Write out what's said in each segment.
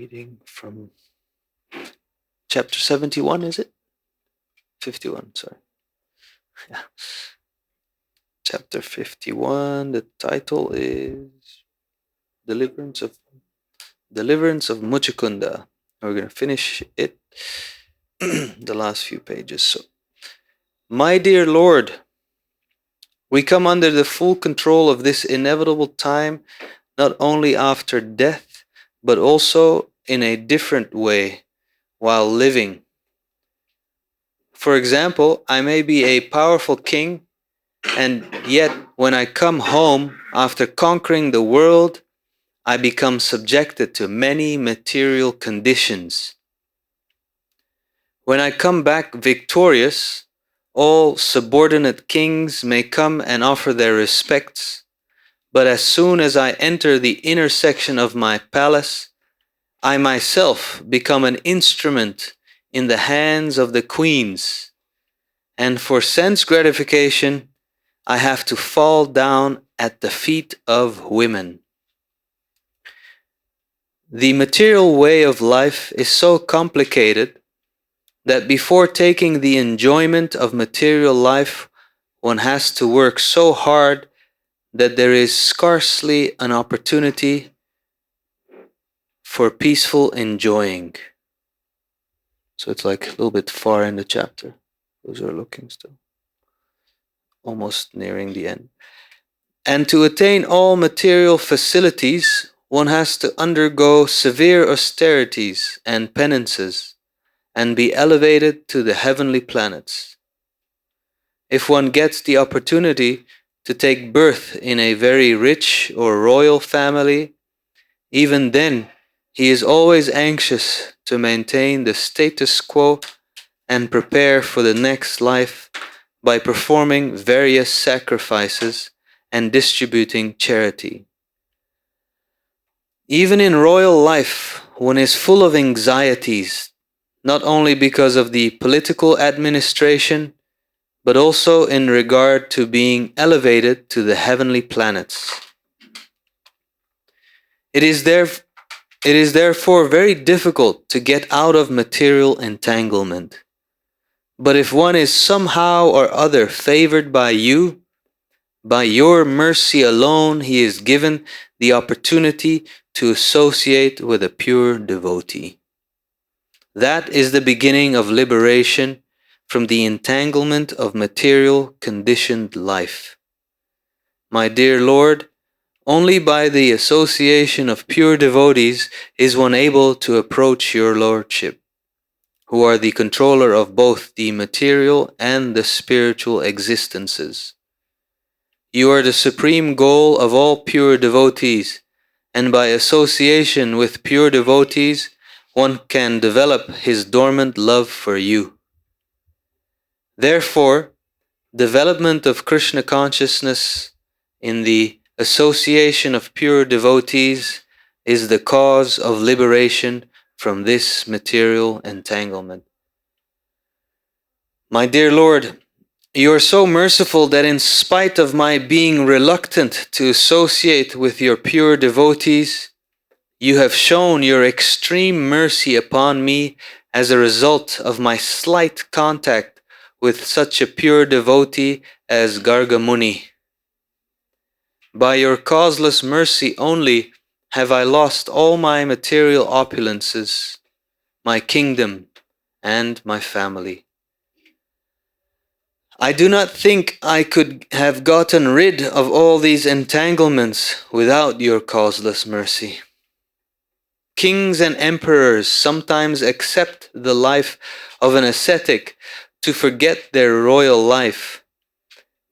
reading from chapter 71, is it? 51, sorry. Yeah. Chapter 51, the title is Deliverance of Muchukunda. We're going to finish it, the last few pages. So, my dear Lord, we come under the full control of this inevitable time, not only after death, but also in a different way while living. For example, I may be a powerful king, and yet when I come home after conquering the world, I become subjected to many material conditions. When I come back victorious, all subordinate kings may come and offer their respects, but as soon as I enter the inner section of my palace, I myself become an instrument in the hands of the queens, and for sense gratification, I have to fall down at the feet of women. The material way of life is so complicated that before taking the enjoyment of material life, one has to work so hard that there is scarcely an opportunity for peaceful enjoying. So it's like a little bit far in the chapter. Those are looking still. Almost nearing the end. And to attain all material facilities, one has to undergo severe austerities and penances and be elevated to the heavenly planets. If one gets the opportunity to take birth in a very rich or royal family, even then he is always anxious to maintain the status quo and prepare for the next life by performing various sacrifices and distributing charity. Even in royal life, one is full of anxieties, not only because of the political administration, but also in regard to being elevated to the heavenly planets. It is therefore very difficult to get out of material entanglement. But if one is somehow or other favored by you, by your mercy alone he is given the opportunity to associate with a pure devotee. That is the beginning of liberation from the entanglement of material conditioned life. My dear Lord, only by the association of pure devotees is one able to approach your Lordship, who are the controller of both the material and the spiritual existences. You are the supreme goal of all pure devotees, and by association with pure devotees, one can develop his dormant love for you. Therefore, development of Krishna consciousness in the association of pure devotees is the cause of liberation from this material entanglement. My dear Lord, you are so merciful that in spite of my being reluctant to associate with your pure devotees, you have shown your extreme mercy upon me as a result of my slight contact with such a pure devotee as Garga Muni. By your causeless mercy only have I lost all my material opulences, my kingdom, and my family. I do not think I could have gotten rid of all these entanglements without your causeless mercy. Kings and emperors sometimes accept the life of an ascetic to forget their royal life,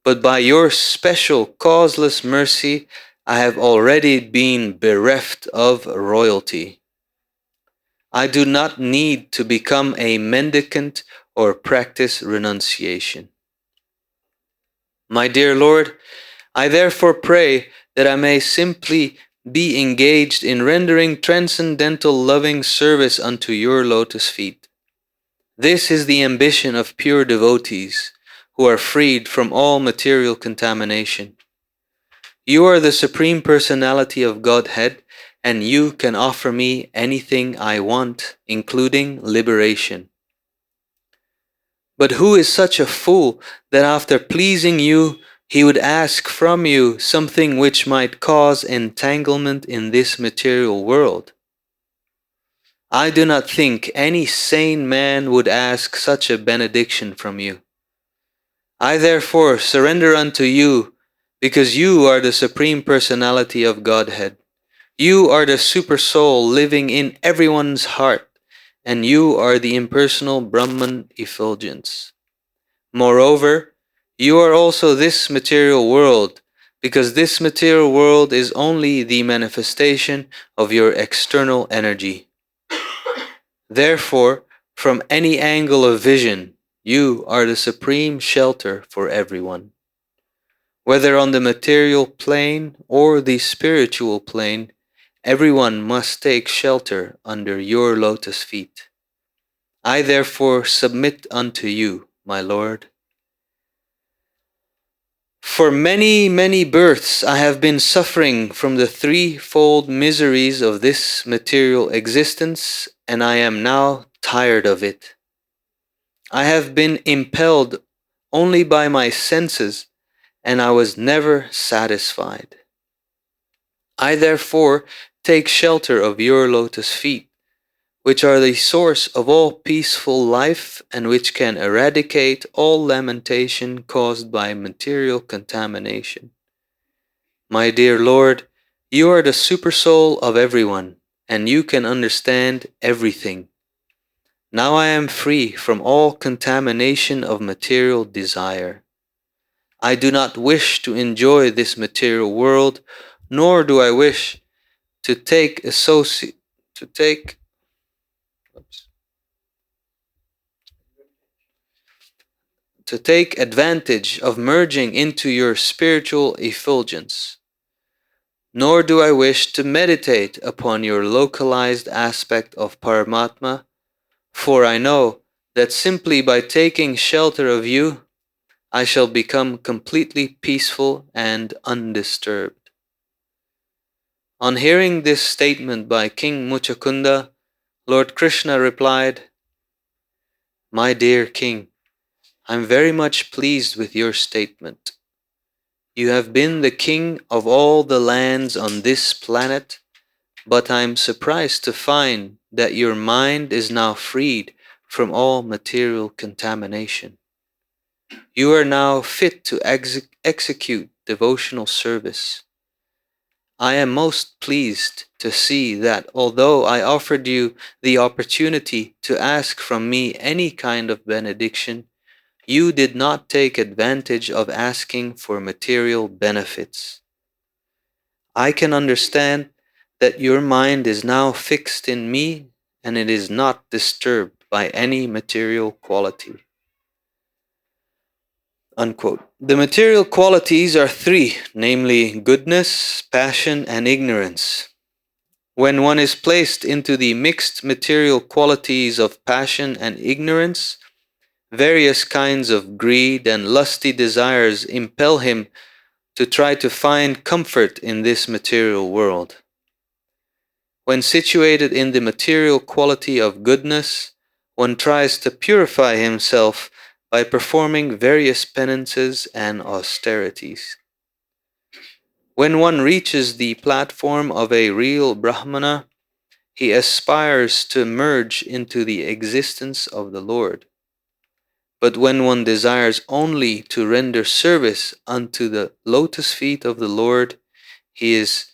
but by your special causeless mercy, I have already been bereft of royalty. I do not need to become a mendicant or practice renunciation. My dear Lord, I therefore pray that I may simply be engaged in rendering transcendental loving service unto your lotus feet. This is the ambition of pure devotees who are freed from all material contamination. You are the Supreme Personality of Godhead, and you can offer me anything I want, including liberation. But who is such a fool that after pleasing you, he would ask from you something which might cause entanglement in this material world? I do not think any sane man would ask such a benediction from you. I therefore surrender unto you, because you are the Supreme Personality of Godhead. You are the Super Soul living in everyone's heart, and you are the impersonal Brahman effulgence. Moreover, you are also this material world, because this material world is only the manifestation of your external energy. Therefore, from any angle of vision, you are the supreme shelter for everyone. Whether on the material plane or the spiritual plane, everyone must take shelter under your lotus feet. I therefore submit unto you, my Lord. For many, many births I have been suffering from the threefold miseries of this material existence, and I am now tired of it. I have been impelled only by my senses, and I was never satisfied. I therefore take shelter of your lotus feet, which are the source of all peaceful life and which can eradicate all lamentation caused by material contamination. My dear Lord, you are the supersoul of everyone, and you can understand everything. Now I am free from all contamination of material desire. I do not wish to enjoy this material world, nor do I wish to take advantage of merging into your spiritual effulgence. Nor do I wish to meditate upon your localized aspect of Paramatma, for I know that simply by taking shelter of you, I shall become completely peaceful and undisturbed. On hearing this statement by King Muchakunda, Lord Krishna replied, My dear King, I am very much pleased with your statement. You have been the king of all the lands on this planet, but I am surprised to find that your mind is now freed from all material contamination. You are now fit to execute devotional service. I am most pleased to see that although I offered you the opportunity to ask from me any kind of benediction, you did not take advantage of asking for material benefits. I can understand that your mind is now fixed in me and it is not disturbed by any material quality. Unquote. The material qualities are three, namely goodness, passion, and ignorance. When one is placed into the mixed material qualities of passion and ignorance, various kinds of greed and lusty desires impel him to try to find comfort in this material world. When situated in the material quality of goodness, one tries to purify himself by performing various penances and austerities. When one reaches the platform of a real Brahmana, he aspires to merge into the existence of the Lord. But when one desires only to render service unto the lotus feet of the Lord, he is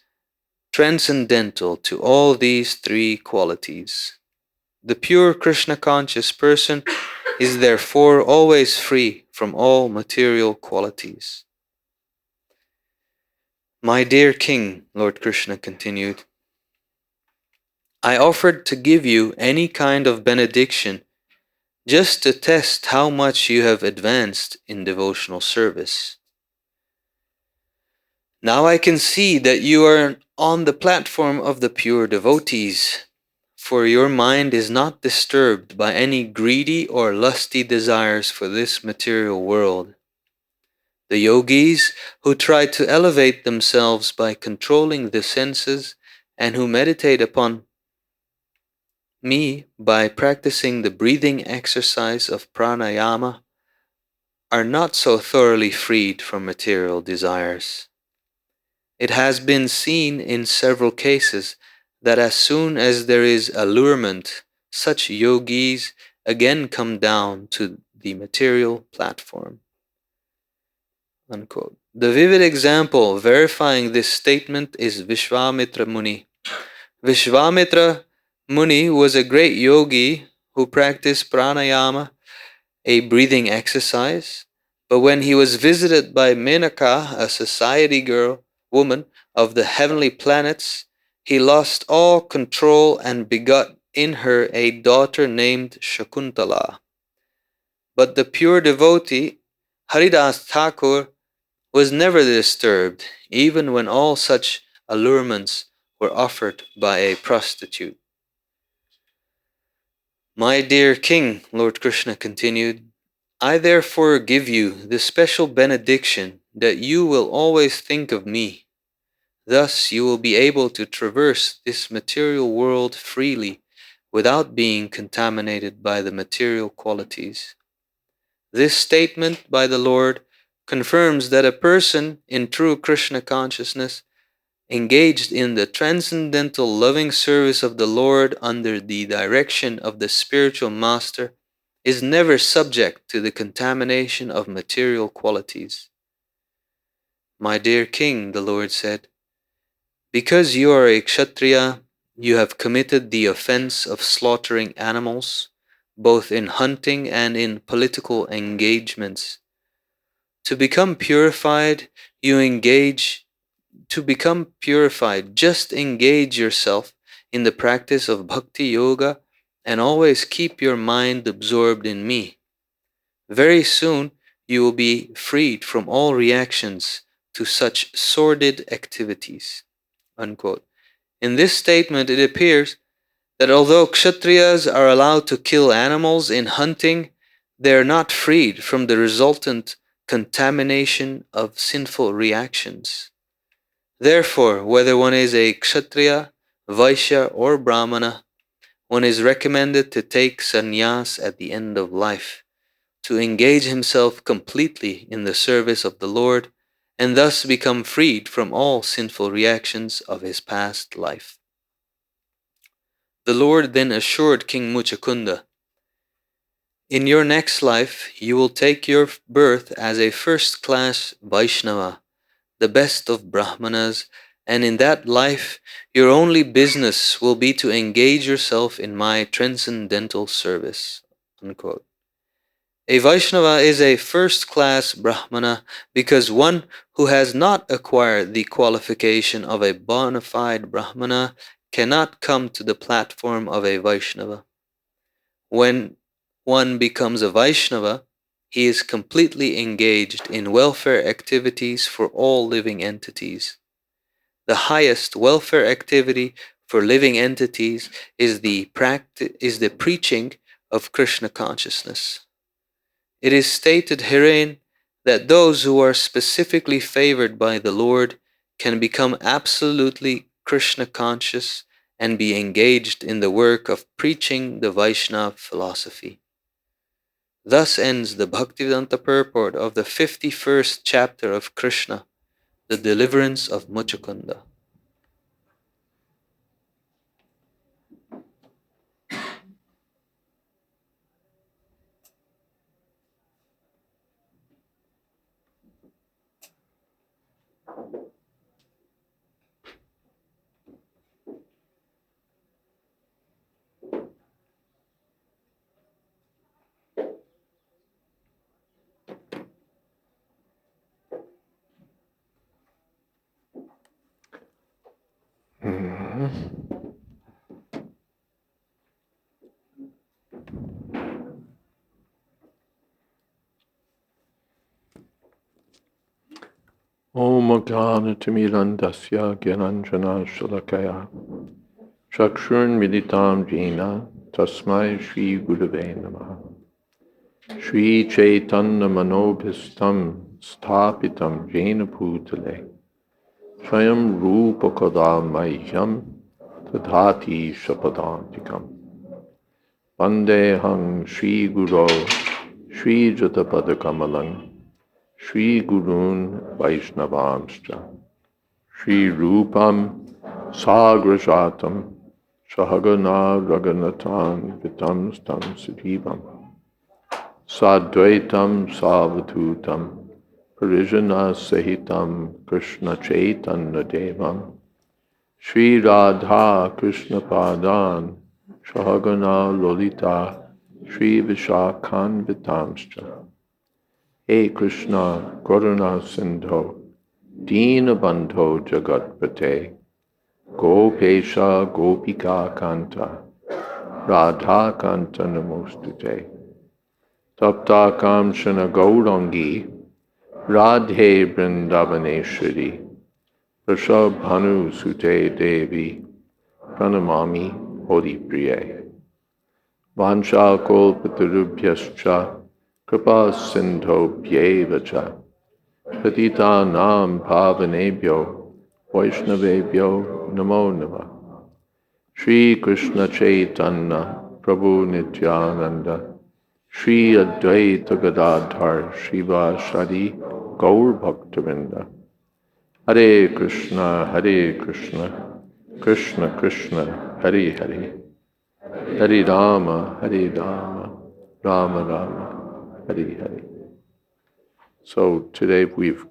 transcendental to all these three qualities. The pure Krishna conscious person is therefore always free from all material qualities. My dear King, Lord Krishna continued, I offered to give you any kind of benediction just to test how much you have advanced in devotional service. Now I can see that you are on the platform of the pure devotees, for your mind is not disturbed by any greedy or lusty desires for this material world. The yogis who try to elevate themselves by controlling the senses and who meditate upon me by practicing the breathing exercise of pranayama are not so thoroughly freed from material desires. It has been seen in several cases that as soon as there is allurement, such yogis again come down to the material platform. Unquote. The vivid example verifying this statement is Vishwamitra Muni. Vishwamitra Muni was a great yogi who practiced pranayama, a breathing exercise, but when he was visited by Menaka, a society woman of the heavenly planets, he lost all control and begot in her a daughter named Shakuntala. But the pure devotee, Haridas Thakur, was never disturbed, even when all such allurements were offered by a prostitute. My dear king, Lord Krishna continued, I therefore give you the special benediction that you will always think of me. Thus you will be able to traverse this material world freely without being contaminated by the material qualities. This statement by the Lord confirms that a person in true Krishna consciousness, engaged in the transcendental loving service of the Lord under the direction of the spiritual master, is never subject to the contamination of material qualities. My dear king, the Lord said, because you are a Kshatriya, you have committed the offense of slaughtering animals, both in hunting and in political engagements. To become purified, just engage yourself in the practice of bhakti yoga and always keep your mind absorbed in me. Very soon you will be freed from all reactions to such sordid activities. Unquote. In this statement, it appears that although Kshatriyas are allowed to kill animals in hunting, they are not freed from the resultant contamination of sinful reactions. Therefore, whether one is a Kshatriya, Vaishya, or Brahmana, one is recommended to take sannyas at the end of life, to engage himself completely in the service of the Lord, and thus become freed from all sinful reactions of his past life. The Lord then assured King Muchakunda, in your next life you will take your birth as a first-class Vaishnava, the best of Brahmanas, and in that life your only business will be to engage yourself in my transcendental service. Unquote. A Vaishnava is a first-class Brahmana because one who has not acquired the qualification of a bona fide Brahmana cannot come to the platform of a Vaishnava. When one becomes a Vaishnava, he is completely engaged in welfare activities for all living entities. The highest welfare activity for living entities is the preaching of Krishna consciousness. It is stated herein that those who are specifically favored by the Lord can become absolutely Krishna conscious and be engaged in the work of preaching the Vaishnava philosophy. Thus ends the Bhaktivedanta purport of the 51st chapter of Krishna, the deliverance of Muchakunda. Om Gyanatimirandasya Gyananjana Shalakaya Chakshurn Militam Jena Tasmai Shri Gurave Namaha Shri Chaitanya Manobhistam Sthapitam Jena Bhutale Swayam Rupa Kadamahyam tadhati shapadantikam. Vandehang Shri Guru Shri Jatapadakamalang Shri Gurun Vaishnavamscha Shri Rupam Sagrajatam Shahagana Raganatan Vitam Stam Siddhivam Sadvaitam Savatutam Parijana Sahitam Krishna Chaitanya Devam Shri Radha Krishna Padan Shahagana Lolita Shri Vishakhan Vitamscha He Krishna Karuna Sindho Dina Bandho Jagatpate Gopesha Gopika Kanta Radha Kanta Namostute Tapta Kamshana Gaurangi Radhe Vrindavaneshwari Prashabhanu Sute Devi Pranamami Hori Priye Vancha Kolpatarubhyascha Kripa Sindho Pyevacha Patita Nam Pavanebhyo Vaishnavebhyo Namo Namah Shri Krishna Chaitanya Prabhu Nityananda Shri Advaita Gadadhar Shiva Shadi Gaur Bhaktavinda Hare Krishna Krishna Krishna Hare Hare Hare Rama Rama Rama Hare Hare. So today we've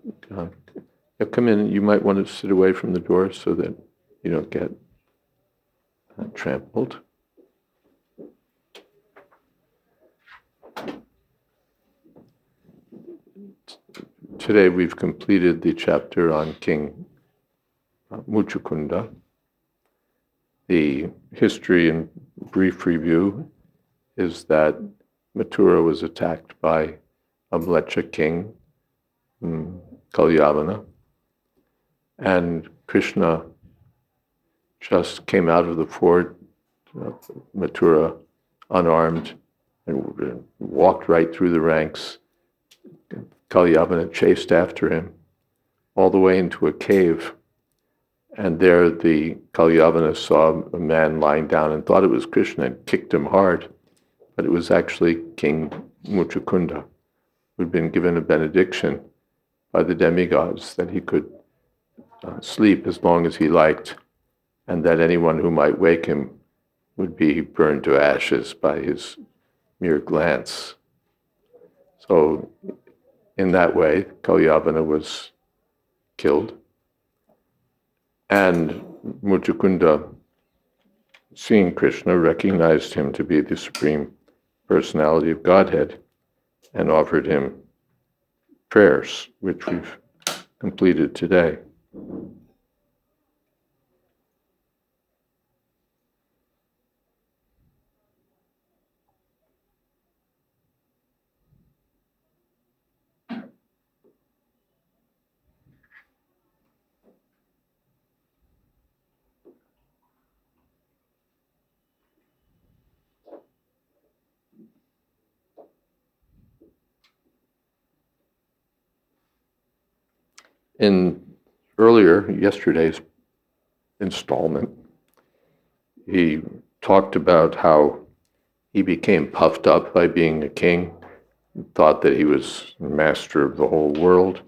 come in. You might want to sit away from the door so that you don't get trampled. Today we've completed the chapter on King Muchukunda. The history in brief review is that Mathura was attacked by a Mlecha king, Kalyavana, and Krishna just came out of the fort, Mathura, unarmed, and walked right through the ranks. Kalyavana chased after him all the way into a cave. And there the Kalyavana saw a man lying down and thought it was Krishna and kicked him hard. But it was actually King Muchukunda, who'd been given a benediction by the demigods that he could sleep as long as he liked, and that anyone who might wake him would be burned to ashes by his mere glance. So in that way, Kalyavana was killed. And Muchukunda, seeing Krishna, recognized him to be the Supreme Personality of Godhead and offered him prayers, which we've completed today. In yesterday's installment, he talked about how he became puffed up by being a king, thought that he was master of the whole world,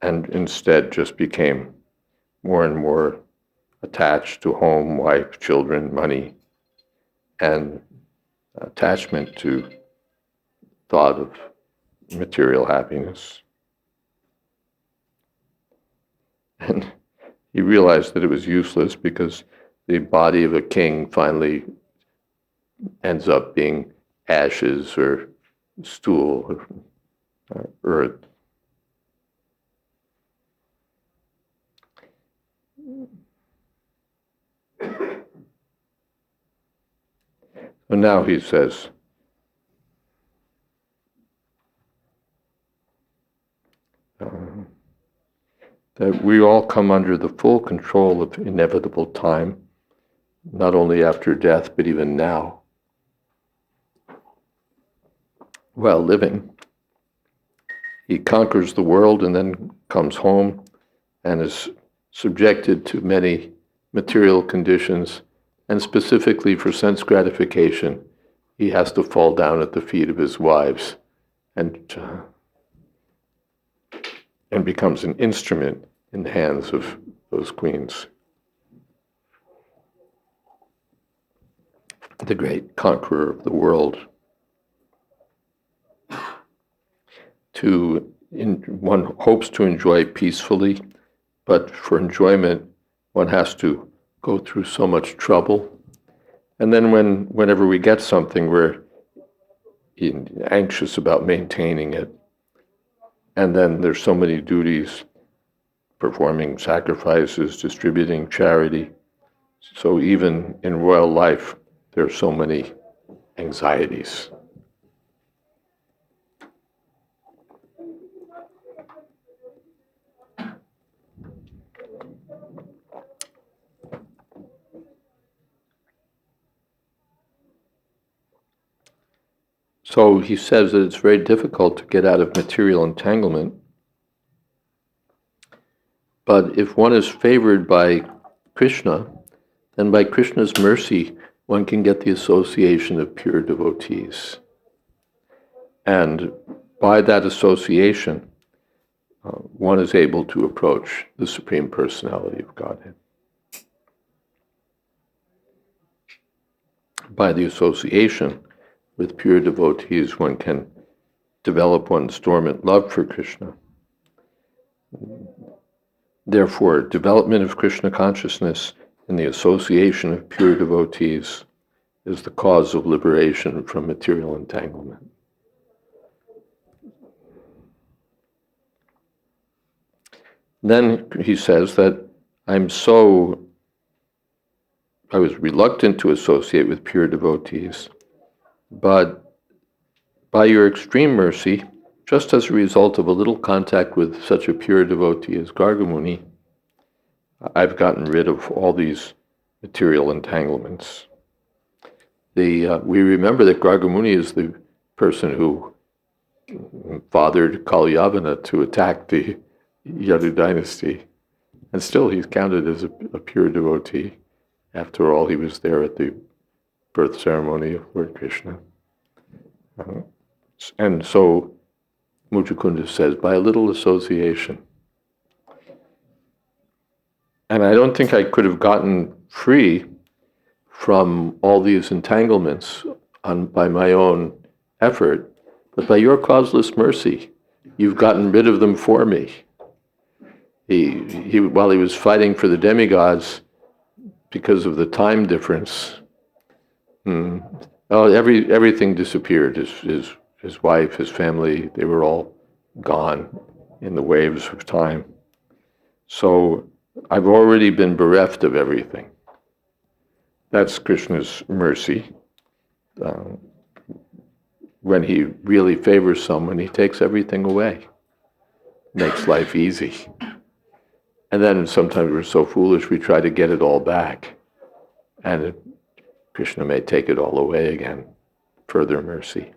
and instead just became more and more attached to home, wife, children, money, and attachment to thought of material happiness. And he realized that it was useless because the body of a king finally ends up being ashes or stool or earth. So now he says, that we all come under the full control of inevitable time, not only after death, but even now, while living. He conquers the world and then comes home and is subjected to many material conditions, and specifically for sense gratification, he has to fall down at the feet of his wives and becomes an instrument in the hands of those queens. The great conqueror of the world. One hopes to enjoy peacefully, but for enjoyment, one has to go through so much trouble. And then whenever we get something, we're anxious about maintaining it. And then there's so many duties, performing sacrifices, distributing charity. So even in royal life, there are so many anxieties. So he says that it's very difficult to get out of material entanglement. But if one is favored by Krishna, then by Krishna's mercy, one can get the association of pure devotees. And by that association, one is able to approach the Supreme Personality of Godhead. By the association with pure devotees, one can develop one's dormant love for Krishna. Therefore, development of Krishna consciousness and the association of pure devotees is the cause of liberation from material entanglement. Then he says that I was reluctant to associate with pure devotees, but by your extreme mercy, just as a result of a little contact with such a pure devotee as Gargamuni, I've gotten rid of all these material entanglements. We remember that Gargamuni is the person who fathered Kalyavana to attack the Yadu dynasty, and still he's counted as a pure devotee. After all, he was there at the birth ceremony of Lord Krishna. And so Muchukunda says, by a little association. And I don't think I could have gotten free from all these entanglements by my own effort, but by your causeless mercy, you've gotten rid of them for me. While he was fighting for the demigods, because of the time difference, everything disappeared. His wife, his family, they were all gone in the waves of time. So I've already been bereft of everything. That's Krishna's mercy. When he really favors someone, he takes everything away, makes life easy. And then sometimes we're so foolish we try to get it all back. And Krishna may take it all away again. Further mercy.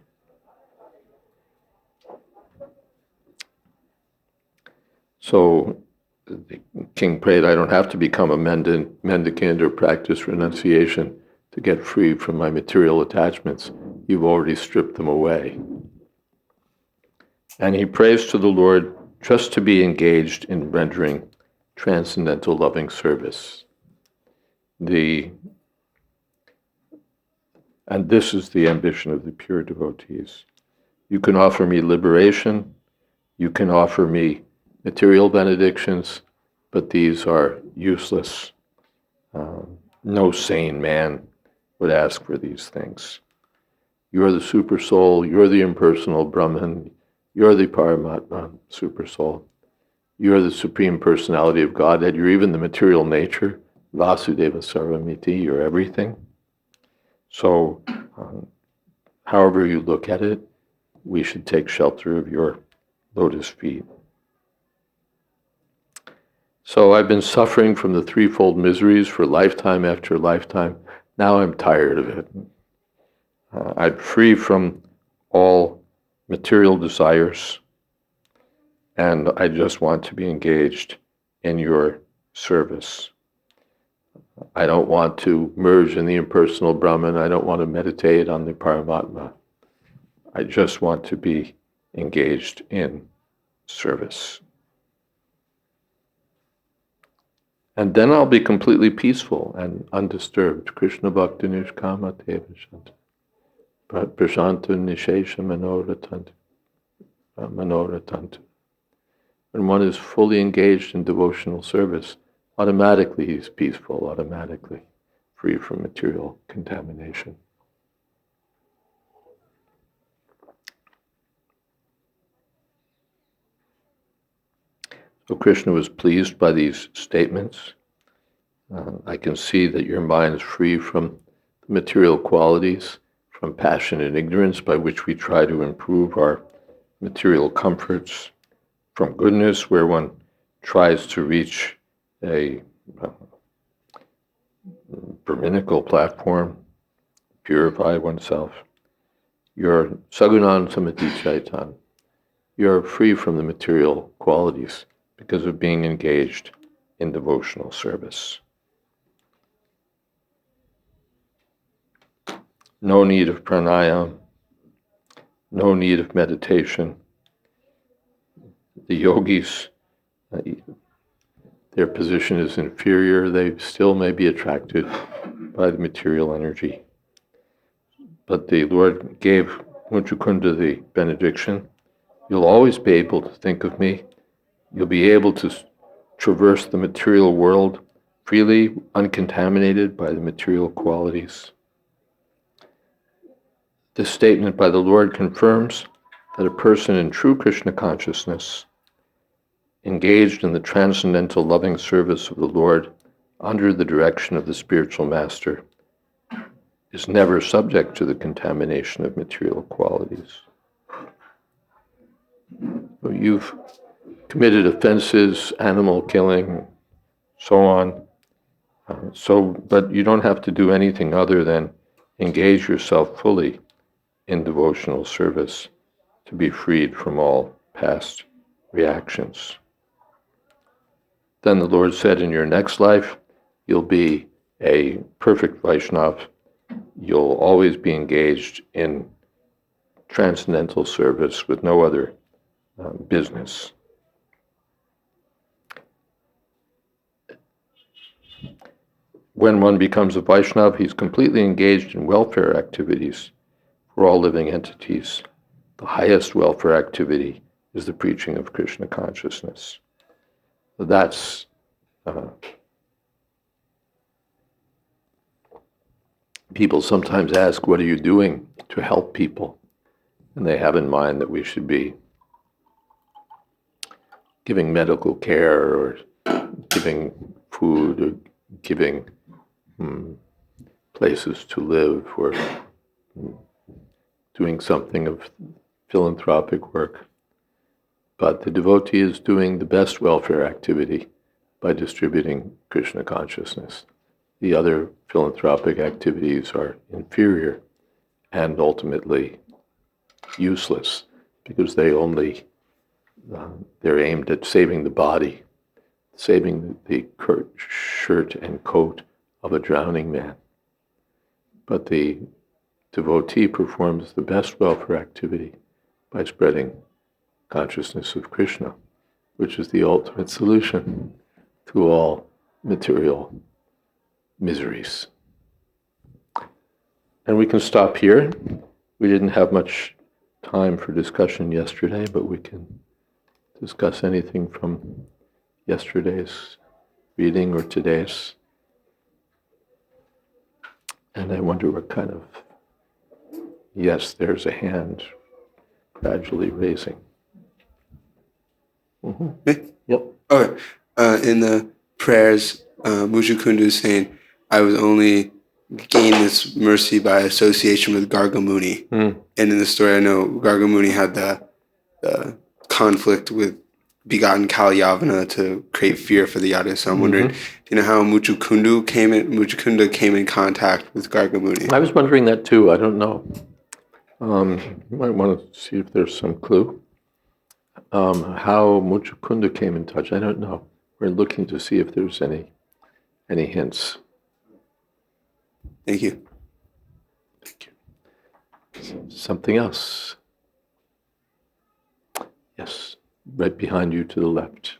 So the king prayed, I don't have to become a mendicant or practice renunciation to get free from my material attachments. You've already stripped them away. And he prays to the Lord just to be engaged in rendering transcendental loving service. And this is the ambition of the pure devotees. You can offer me liberation, you can offer me material benedictions, but these are useless. No sane man would ask for these things. You're the super soul, you're the impersonal Brahman, you're the Paramatma super soul. You're the Supreme Personality of Godhead. You're even the material nature, Vasudeva Sarvamiti, you're everything. So, however you look at it, we should take shelter of your lotus feet. So I've been suffering from the threefold miseries for lifetime after lifetime. Now I'm tired of it. I'm free from all material desires, and I just want to be engaged in your service. I don't want to merge in the impersonal Brahman. I don't want to meditate on the Paramatma. I just want to be engaged in service. And then I'll be completely peaceful and undisturbed. Krishna Bhakti Nishkama Teva Shanta. Prashanta Nishesha Manoratantu. When one is fully engaged in devotional service, automatically he's peaceful, automatically free from material contamination. So Krishna was pleased by these statements. I can see that your mind is free from the material qualities, from passion and ignorance by which we try to improve our material comforts, from goodness where one tries to reach a Brahminical platform, purify oneself. You're Sagunan Samati Chaitan. You're free from the material qualities because of being engaged in devotional service. No need of pranayama, no need of meditation. The yogis, their position is inferior. They still may be attracted by the material energy. But the Lord gave Muchukunda the benediction. You'll always be able to think of me. You'll be able to traverse the material world freely, uncontaminated by the material qualities. This statement by the Lord confirms that a person in true Krishna consciousness, engaged in the transcendental loving service of the Lord under the direction of the spiritual master, is never subject to the contamination of material qualities. So you've committed offenses, animal killing, so on. But you don't have to do anything other than engage yourself fully in devotional service to be freed from all past reactions. Then the Lord said, in your next life, you'll be a perfect Vaishnava. You'll always be engaged in transcendental service with no other business. When one becomes a Vaishnava, he's completely engaged in welfare activities for all living entities. The highest welfare activity is the preaching of Krishna consciousness. That's people sometimes ask, what are you doing to help people? And they have in mind that we should be giving medical care or giving food or giving places to live or doing something of philanthropic work. But the devotee is doing the best welfare activity by distributing Krishna consciousness. The other philanthropic activities are inferior and ultimately useless because they're aimed at saving the body, saving the shirt and coat of a drowning man. But the devotee performs the best welfare activity by spreading consciousness of Krishna, which is the ultimate solution to all material miseries. And we can stop here. We didn't have much time for discussion yesterday, but we can discuss anything from yesterday's reading or today's. And I wonder what kind of, yes, there's a hand gradually raising. Mm-hmm. Me? Yep. Okay. In the prayers, Muchukunda is saying, I was only gained this mercy by association with Gargamuni. And in the story, I know Gargamuni had the conflict with begotten Kalyavana to create fear for the Yadu. So I'm wondering, do you know how Muchukunda came in contact with Gargamuni? I was wondering that too. I don't know. You might want to see if there's some clue. How Muchukunda came in touch, I don't know. We're looking to see if there's any hints. Thank you. Thank you. Something else? Yes, right behind you to the left.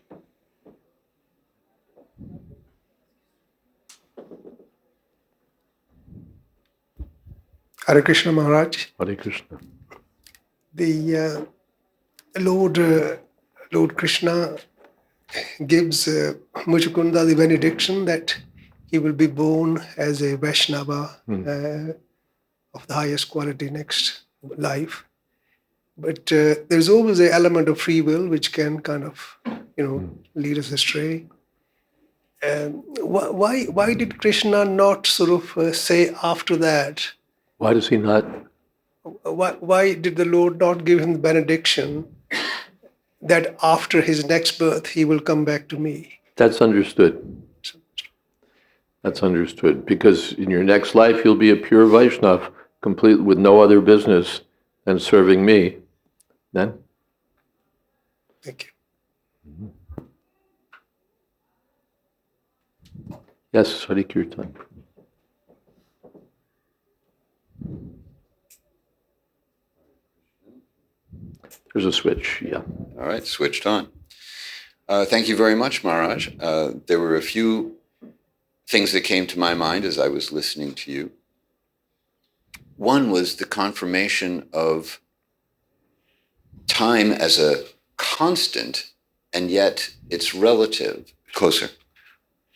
Hare Krishna Maharaj. Hare Krishna. The Lord Krishna gives Muchukunda the benediction that he will be born as a Vaishnava of the highest quality next life. But there's always an element of free will which can kind of, lead us astray. Why did Krishna not sort of say after that? Why does he not? Why did the Lord not give him the benediction that after his next birth he will come back to me? That's understood. That's understood. Because in your next life you'll be a pure Vaishnav, complete with no other business than serving me. Then? Thank you. Yes, Hare Kirtan. There's a switch, yeah. All right, switched on. Thank you very much, Maharaj. There were a few things that came to my mind as I was listening to you. One was the confirmation of time as a constant, and yet it's relative. Closer.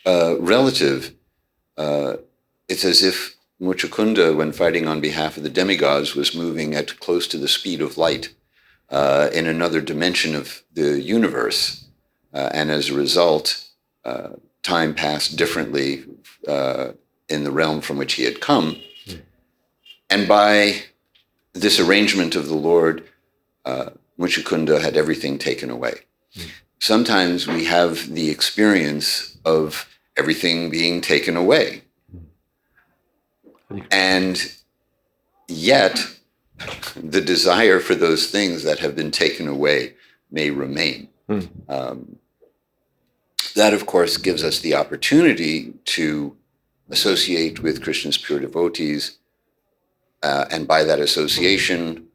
Relative. It's as if Muchukunda, when fighting on behalf of the demigods, was moving at close to the speed of light in another dimension of the universe. And as a result, time passed differently in the realm from which he had come. And by this arrangement of the Lord, Muchukunda had everything taken away. Sometimes we have the experience of everything being taken away. And yet, the desire for those things that have been taken away may remain. That, of course, gives us the opportunity to associate with Krishna's pure devotees, and by that association,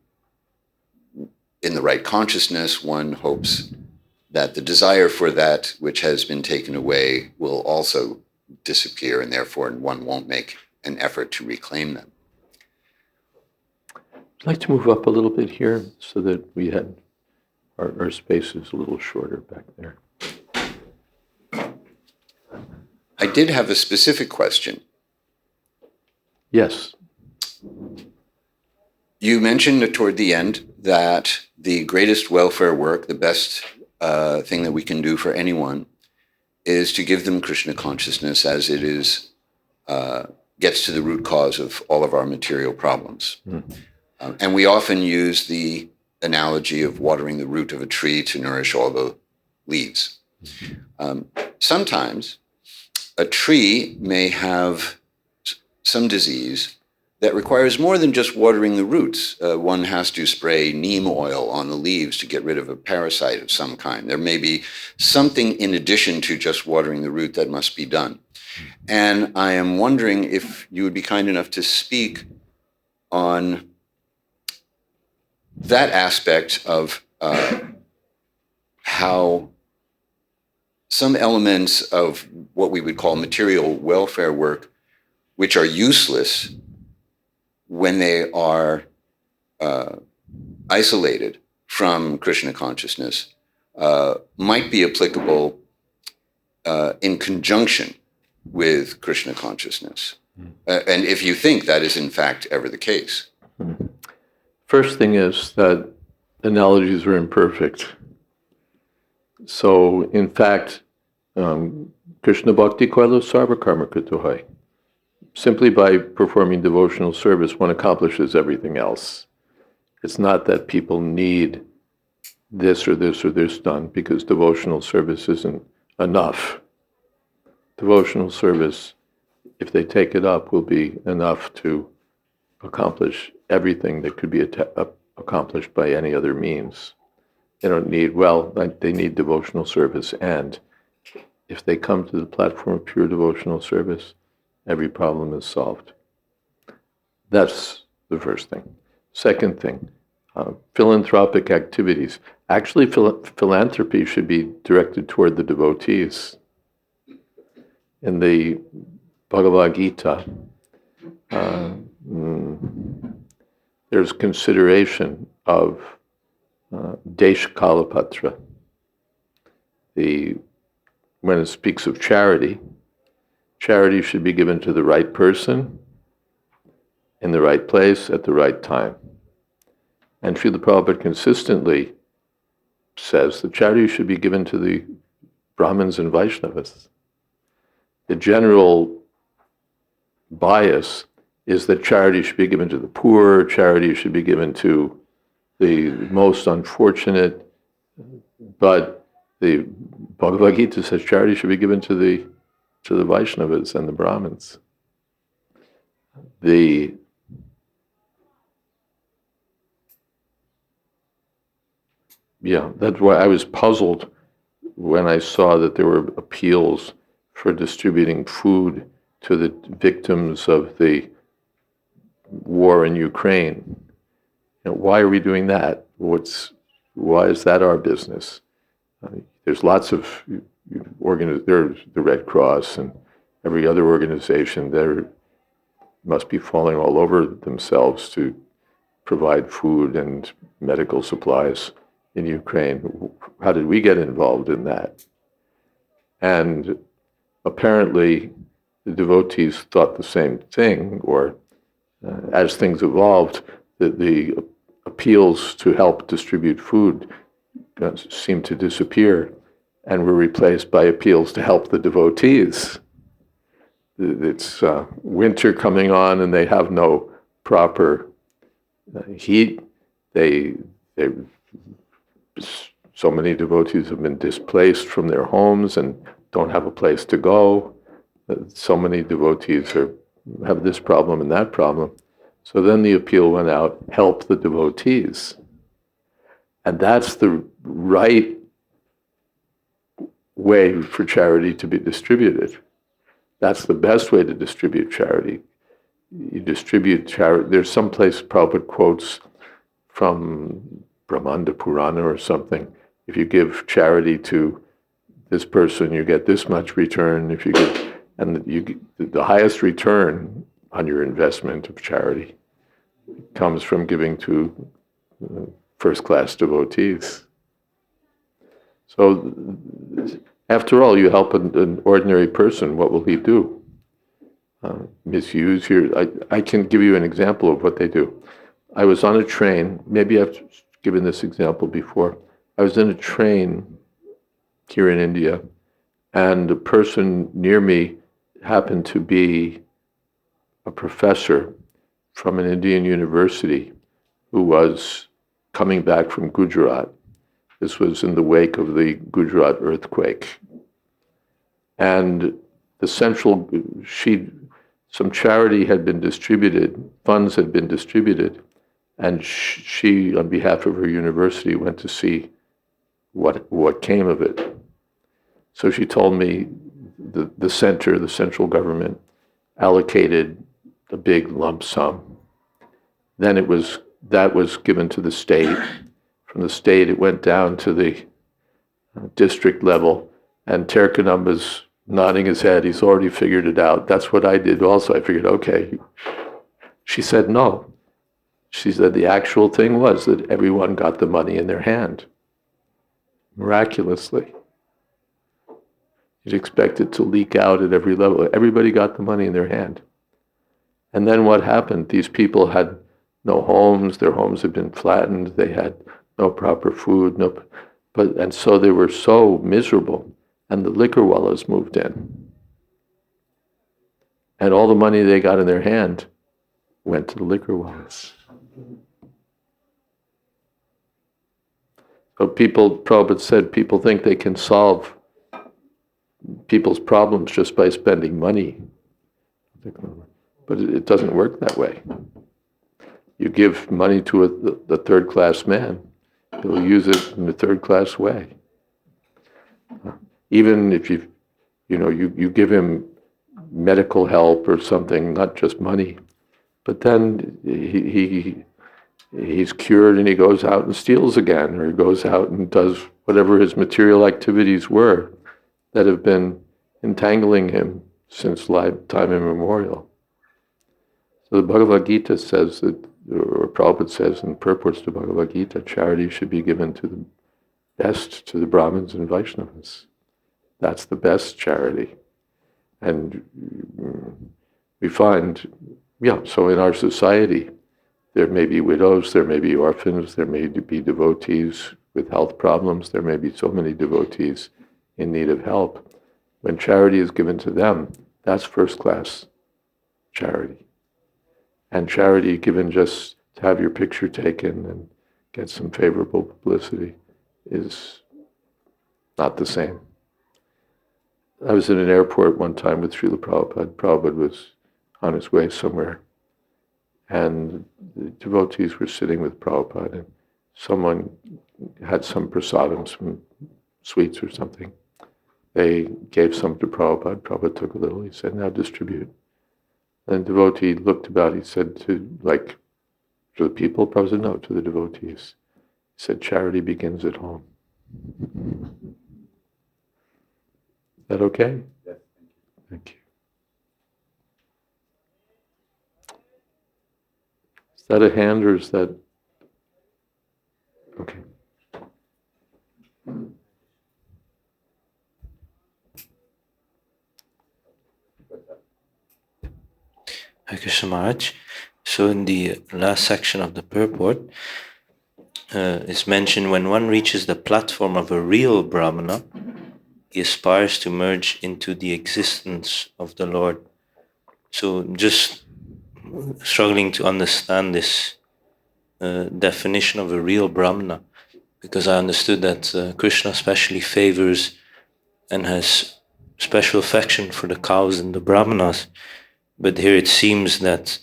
in the right consciousness, one hopes that the desire for that which has been taken away will also disappear, and therefore one won't make an effort to reclaim them. I'd like to move up a little bit here so that we had our space is a little shorter back there. I did have a specific question. Yes. You mentioned toward the end that the greatest welfare work, the best thing that we can do for anyone, is to give them Krishna consciousness, as it is gets to the root cause of all of our material problems. And we often use the analogy of watering the root of a tree to nourish all the leaves. Sometimes a tree may have some disease that requires more than just watering the roots. One has to spray neem oil on the leaves to get rid of a parasite of some kind. There may be something in addition to just watering the root that must be done. And I am wondering if you would be kind enough to speak on that aspect of how some elements of what we would call material welfare work, which are useless when they are isolated from Krishna consciousness, might be applicable in conjunction with Krishna consciousness. And if you think that is in fact ever the case. First thing is that analogies are imperfect. So, in fact, Krishna Bhakti Kailo Sarva Karma Katuhai. Simply by performing devotional service, one accomplishes everything else. It's not that people need this or this or this done, because devotional service isn't enough. Devotional service, if they take it up, will be enough to accomplish everything that could be accomplished by any other means. They don't need, they need devotional service, and if they come to the platform of pure devotional service, every problem is solved. That's the first thing. Second thing, philanthropic activities. Actually, philanthropy should be directed toward the devotees. In the Bhagavad Gita, there's consideration of Deshkalapatra. When it speaks of charity, charity should be given to the right person, in the right place, at the right time. And Srila Prabhupada consistently says that charity should be given to the Brahmins and Vaishnavas. The general bias is that charity should be given to the poor, charity should be given to the most unfortunate, but the Bhagavad Gita says charity should be given to the Vaishnavas and the Brahmins. That's why I was puzzled when I saw that there were appeals for distributing food to the victims of the war in Ukraine. Why are we doing that? Why is that our business? There's lots of there's the Red Cross and every other organization that must be falling all over themselves to provide food and medical supplies in Ukraine. How did we get involved in that? And apparently the devotees thought the same thing, or as things evolved, the appeals to help distribute food seemed to disappear and were replaced by appeals to help the devotees. It's winter coming on and they have no proper heat. So many devotees have been displaced from their homes and don't have a place to go. So many devotees have this problem and that problem. So then the appeal went out, help the devotees. And that's the right way for charity to be distributed. That's the best way to distribute charity. You distribute charity. There's some place Prabhupada quotes from Brahmanda Purana or something. If you give charity to this person, you get this much return. If you give, and the highest return on your investment of charity comes from giving to first-class devotees. So, after all, you help an ordinary person, what will he do? Misuse here. I can give you an example of what they do. I was on a train, maybe I've given this example before. I was in a train here in India, and a person near me happened to be a professor from an Indian university who was coming back from Gujarat. This was in the wake of the Gujarat earthquake. And some charity had been distributed, funds had been distributed, and she, on behalf of her university, went to see what came of it. So she told me the central government, allocated a big lump sum. Then that was given to the state. From the state, it went down to the district level, and Terkanumba's nodding his head. He's already figured it out. That's what I did also. I figured, okay. She said no. She said the actual thing was that everyone got the money in their hand, miraculously. You'd expect it to leak out at every level. Everybody got the money in their hand. And then what happened? These people had no homes. Their homes had been flattened. They had no proper food. And so they were so miserable. And the liquor wallahs moved in. And all the money they got in their hand went to the liquor wallahs. So Prabhupada said, people think they can solve people's problems just by spending money. But it doesn't work that way. You give money to the third-class man, he'll use it in a third-class way. Even if you give him medical help or something, not just money, But then he's cured and he goes out and steals again, or he goes out and does whatever his material activities were that have been entangling him since time immemorial. So the Bhagavad Gita says that, or Prabhupada says in purports to Bhagavad Gita, charity should be given to the best, to the Brahmins and Vaishnavas. That's the best charity. And we find, so in our society, there may be widows, there may be orphans, there may be devotees with health problems, there may be so many devotees in need of help. When charity is given to them, that's first-class charity. And charity given just to have your picture taken and get some favorable publicity is not the same. I was in an airport one time with Srila Prabhupada. Prabhupada was on his way somewhere, and the devotees were sitting with Prabhupada, and someone had some prasadam, some sweets or something. They gave some to Prabhupada. Prabhupada took a little. He said, "Now distribute." And the devotee looked about. He said to the people. Prabhupada said, "No, to the devotees." He said, "Charity begins at home." Is that okay? Yes. Thank you. Is that a hand or is that? Okay. Hare Krishna Maharaj. So in the last section of the purport, it's mentioned when one reaches the platform of a real Brahmana, he aspires to merge into the existence of the Lord. So just struggling to understand this definition of a real Brahmana, because I understood that Krishna especially favors and has special affection for the cows and the Brahmanas. But here it seems that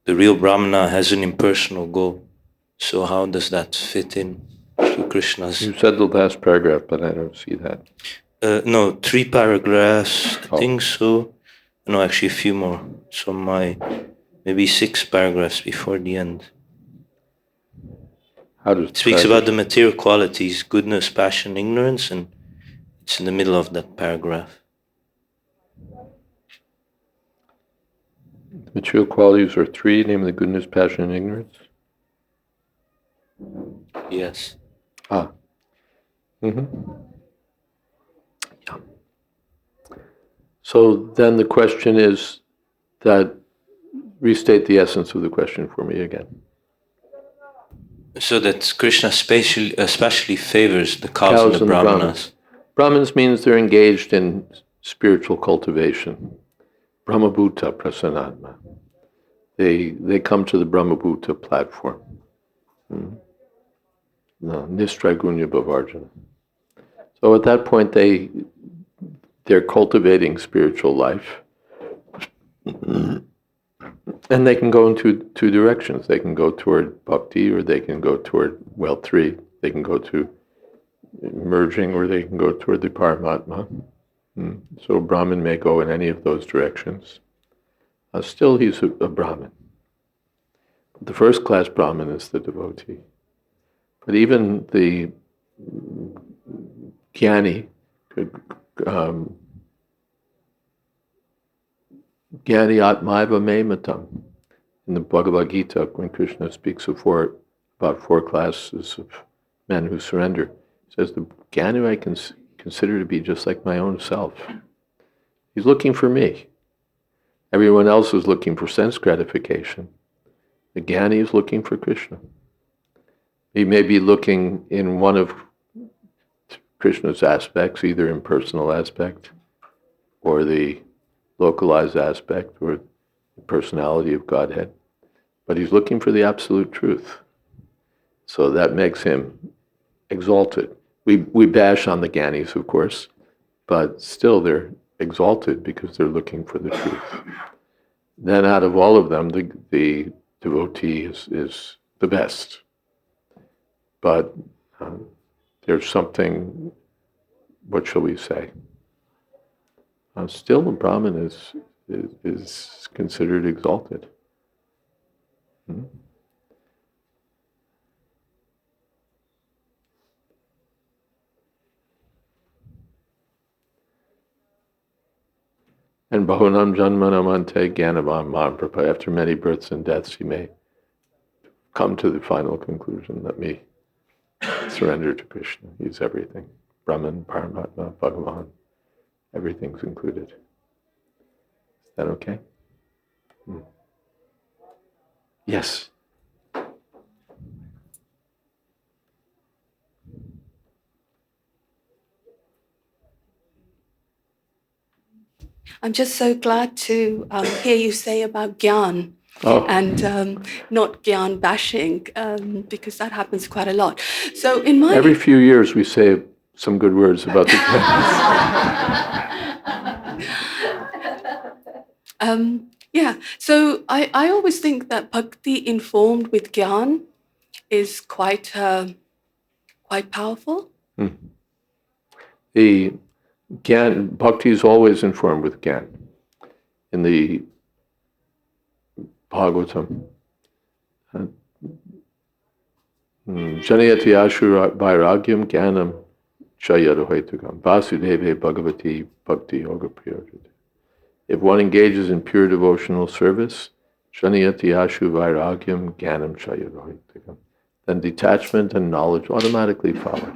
the real Brahmana has an impersonal goal. So how does that fit in to Krishna's? You said the last paragraph, but I don't see that. No, 3 paragraphs, I think so. No, actually a few more. So maybe 6 paragraphs before the end. How does It speaks about the material qualities, goodness, passion, ignorance, and it's in the middle of that paragraph. material qualities are 3, namely goodness, passion, and ignorance? Yes. Ah. Mm-hmm. Yeah. So then the question is that, restate the essence of the question for me again. So that Krishna especially favors the cows and the Brahmanas. Brahmins means they're engaged in spiritual cultivation. Brahmabhuta prasanatma. They come to the Brahmabhuta platform. Nistragunya bhavarjana. So at that point they're cultivating spiritual life. And they can go in two directions. They can go toward bhakti, or they can go toward, 3. They can go to merging, or they can go toward the Paramatma. So a Brahmin may go in any of those directions. Still, he's a Brahmin. The first class Brahmin is the devotee. But even the Jnani could Jnani atmaiva me matam. In the Bhagavad Gita, when Krishna speaks of about 4 classes of men who surrender, he says, the Jnani I can consider to be just like my own self. He's looking for me. Everyone else is looking for sense gratification. The Jnani is looking for Krishna. He may be looking in one of Krishna's aspects, either impersonal aspect, or the localized aspect, or the personality of Godhead. But he's looking for the absolute truth. So that makes him exalted. We bash on the Jnanis, of course, but still they're exalted because they're looking for the truth. Then out of all of them, the devotee is the best. But there's something, what shall we say? Still the Brahmin is considered exalted. Hmm? And Bahunam Janmanamante Gyanabam Mahaprabha, after many births and deaths, you may come to the final conclusion. Let me surrender to Krishna. He's everything. Brahman, Paramatma, Bhagavan, everything's included. Is that okay? Hmm. Yes. I'm just so glad to hear you say about Gyan Oh. and not Gyan bashing, because that happens quite a lot. So in my... Every few years we say some good words about the Yeah, so I always think that bhakti informed with Gyan is quite powerful. The Gyan, Bhakti is always informed with Gyan. In the Bhagavatam, Janayati Ashura Vairagyam Gyanam Chayadahaitukam Vasudeve Bhagavati Bhakti Yoga Priyojita. If one engages in pure devotional service, Janayati Ashu Vairagyam Gyanam Chayadahaitukam, then detachment and knowledge automatically follow.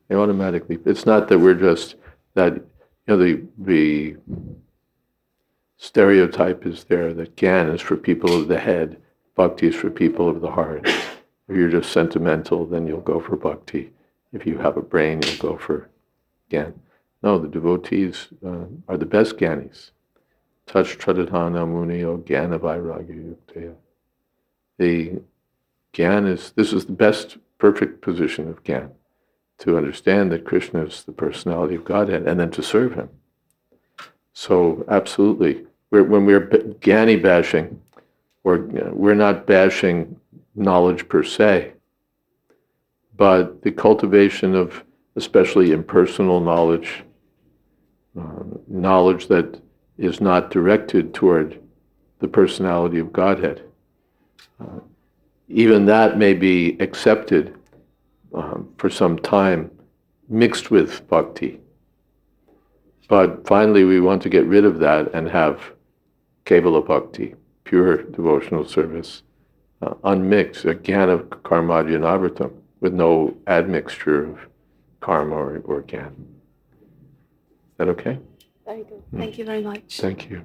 They automatically. It's not that we're just that. The stereotype is there that Gyan is for people of the head, Bhakti is for people of the heart. If you're just sentimental, then you'll go for Bhakti. If you have a brain, you'll go for Gyan. No, the devotees are the best Gyanis. Touch Tradadhana Munio Gyana Vairagya Yukteya. The Gyan this is the best, perfect position of Gyan, to understand that Krishna is the personality of Godhead and then to serve him. So absolutely, when we're Gyani bashing, we're not bashing knowledge per se, but the cultivation of especially impersonal knowledge, knowledge that is not directed toward the personality of Godhead. Even that may be accepted for some time, mixed with bhakti. But finally, we want to get rid of that and have Kevala Bhakti, pure devotional service, unmixed, a Gyana Karmadhyanavartam, with no admixture of karma or Gyan. Is that okay? Very good. Thank you very much. Thank you.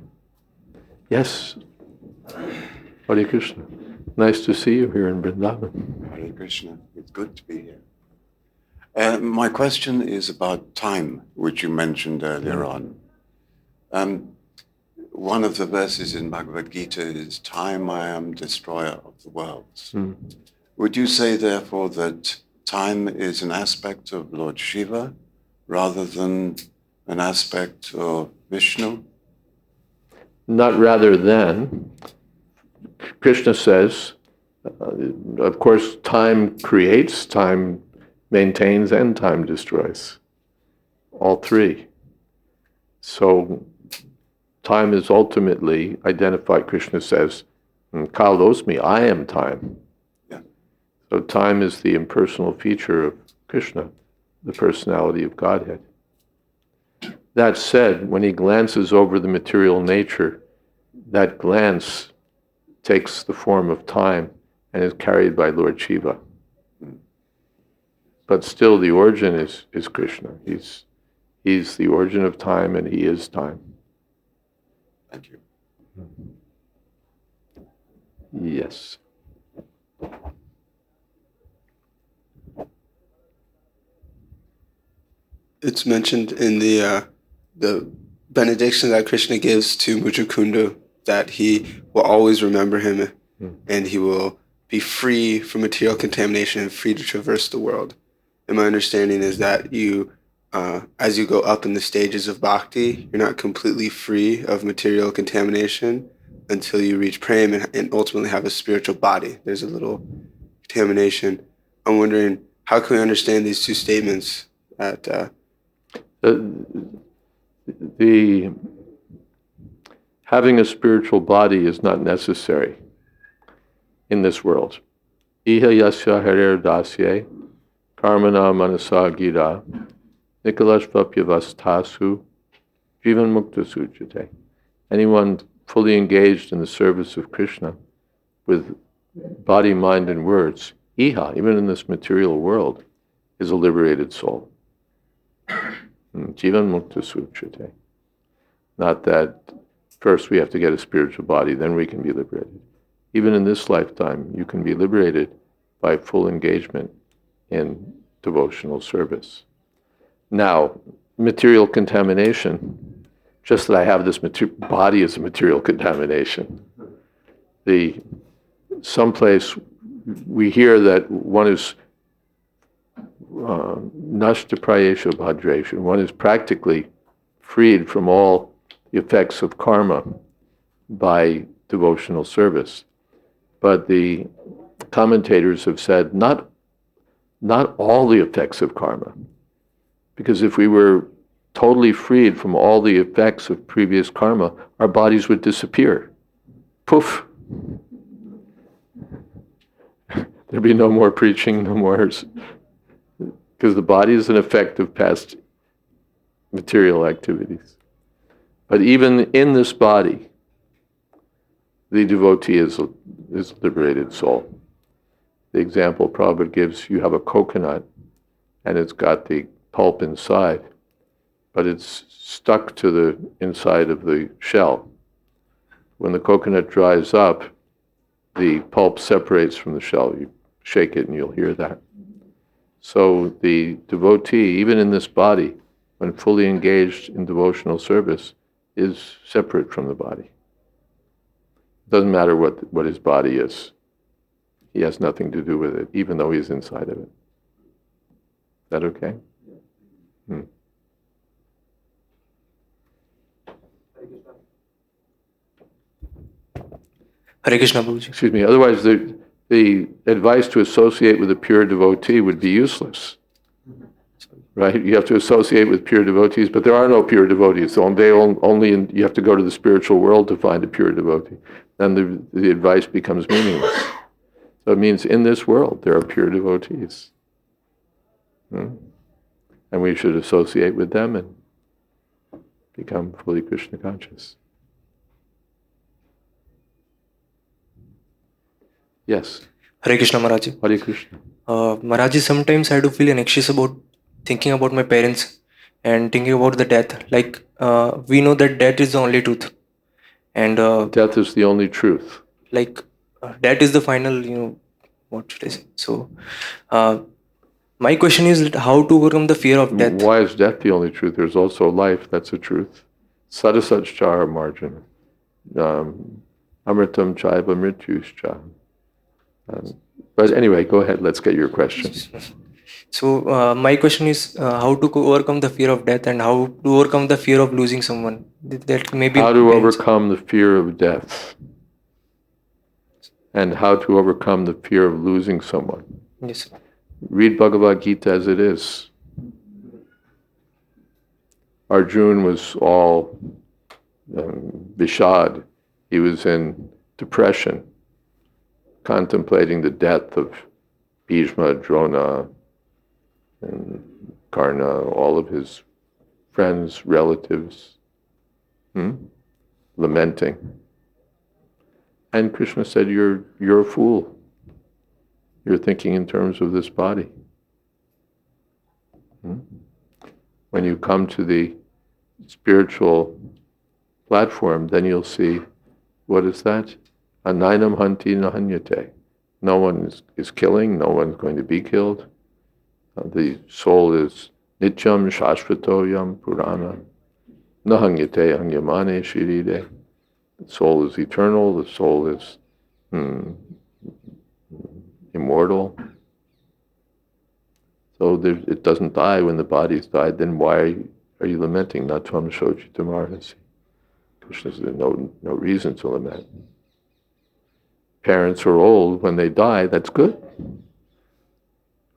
Yes? Hare Krishna. Nice to see you here in Vrindavan. Hare Krishna. It's good to be here. My question is about time, which you mentioned earlier on. One of the verses in Bhagavad Gita is, "Time I am destroyer of the worlds." Would you say, therefore, that time is an aspect of Lord Shiva rather than an aspect of Vishnu? Not rather than. Krishna says, of course, time creates, time maintains, and time destroys. All three. So time is ultimately identified, Krishna says, Kalosmi, I am time. Yeah. So time is the impersonal feature of Krishna, the personality of Godhead. That said, when he glances over the material nature, that glance takes the form of time and is carried by Lord Shiva. But still the origin is Krishna. He's the origin of time and he is time. Thank you. Yes. It's mentioned in the benediction that Krishna gives to Muchukunda that he will always remember him and he will be free from material contamination and free to traverse the world. And my understanding is that you, as you go up in the stages of bhakti, you're not completely free of material contamination until you reach prema and ultimately have a spiritual body. There's a little contamination. I'm wondering, how can we understand these two statements at the having a spiritual body is not necessary. in this world. Iha yasya harer dasye karmana manasa gira nikalashvapyavastasu jivan mukta sujate. Anyone fully engaged in the service of Krishna with body, mind, and words, iha, even in this material world, is a liberated soul. Jivan mukta sujate. Not that first we have to get a spiritual body, then we can be liberated. Even in this lifetime, you can be liberated by full engagement in devotional service. Now, material contamination, just that I have this body is a material contamination. Someplace we hear that one is nashta prayesha bhadresha, one is practically freed from all the effects of karma by devotional service. But the commentators have said not all the effects of karma, because if we were totally freed from all the effects of previous karma, our bodies would disappear. Poof. There'd be no more preaching, no more, because the body is an effect of past material activities. But even in this body, the devotee is a liberated soul. The example Prabhupada gives, you have a coconut and it's got the pulp inside, but it's stuck to the inside of the shell. When the coconut dries up, the pulp separates from the shell. You shake it and you'll hear that. So the devotee, even in this body, when fully engaged in devotional service, is separate from the body. It doesn't matter what his body is. He has nothing to do with it, even though he's inside of it. Is that okay? Hare Krishna, Prabhuji. Excuse me. Otherwise, the advice to associate with a pure devotee would be useless. Right? You have to associate with pure devotees, but there are no pure devotees. So you have to go to the spiritual world to find a pure devotee. Then the advice becomes meaningless. So it means in this world there are pure devotees. And we should associate with them and become fully Krishna conscious. Yes. Hare Krishna, Maharaj. Hare Krishna. Maharaj, sometimes I do feel anxious about thinking about my parents and thinking about the death. Like, we know that death is the only truth. And death is the only truth. Like, death is the final, what should I say? So, my question is how to overcome the fear of death. Why is death the only truth? There's also life, that's a truth. Sadasachara margin. Amritam chaiva mrityuscha. But anyway, go ahead, let's get your question. So, my question is how to overcome the fear of death and how to overcome the fear of losing someone. That maybe how to overcome the fear of death and how to overcome the fear of losing someone. Yes, sir. Read Bhagavad Gita as it is. Arjuna was all vishad. He was in depression, contemplating the death of Bhishma, Drona, and Karna, all of his friends, relatives, lamenting. And Krishna said, you're a fool. You're thinking in terms of this body. When you come to the spiritual platform, then you'll see, what is that? Anainam hanti nahanyate. No one is killing, no one's going to be killed. The soul is nityam shashvatoyam purana. Nahanyate hangyamane shiride. The soul is eternal, the soul is immortal. So it doesn't die when the body's died, then why are you lamenting? Natvam shochitamardasi. Krishna said, no reason to lament. Parents are old, when they die, that's good.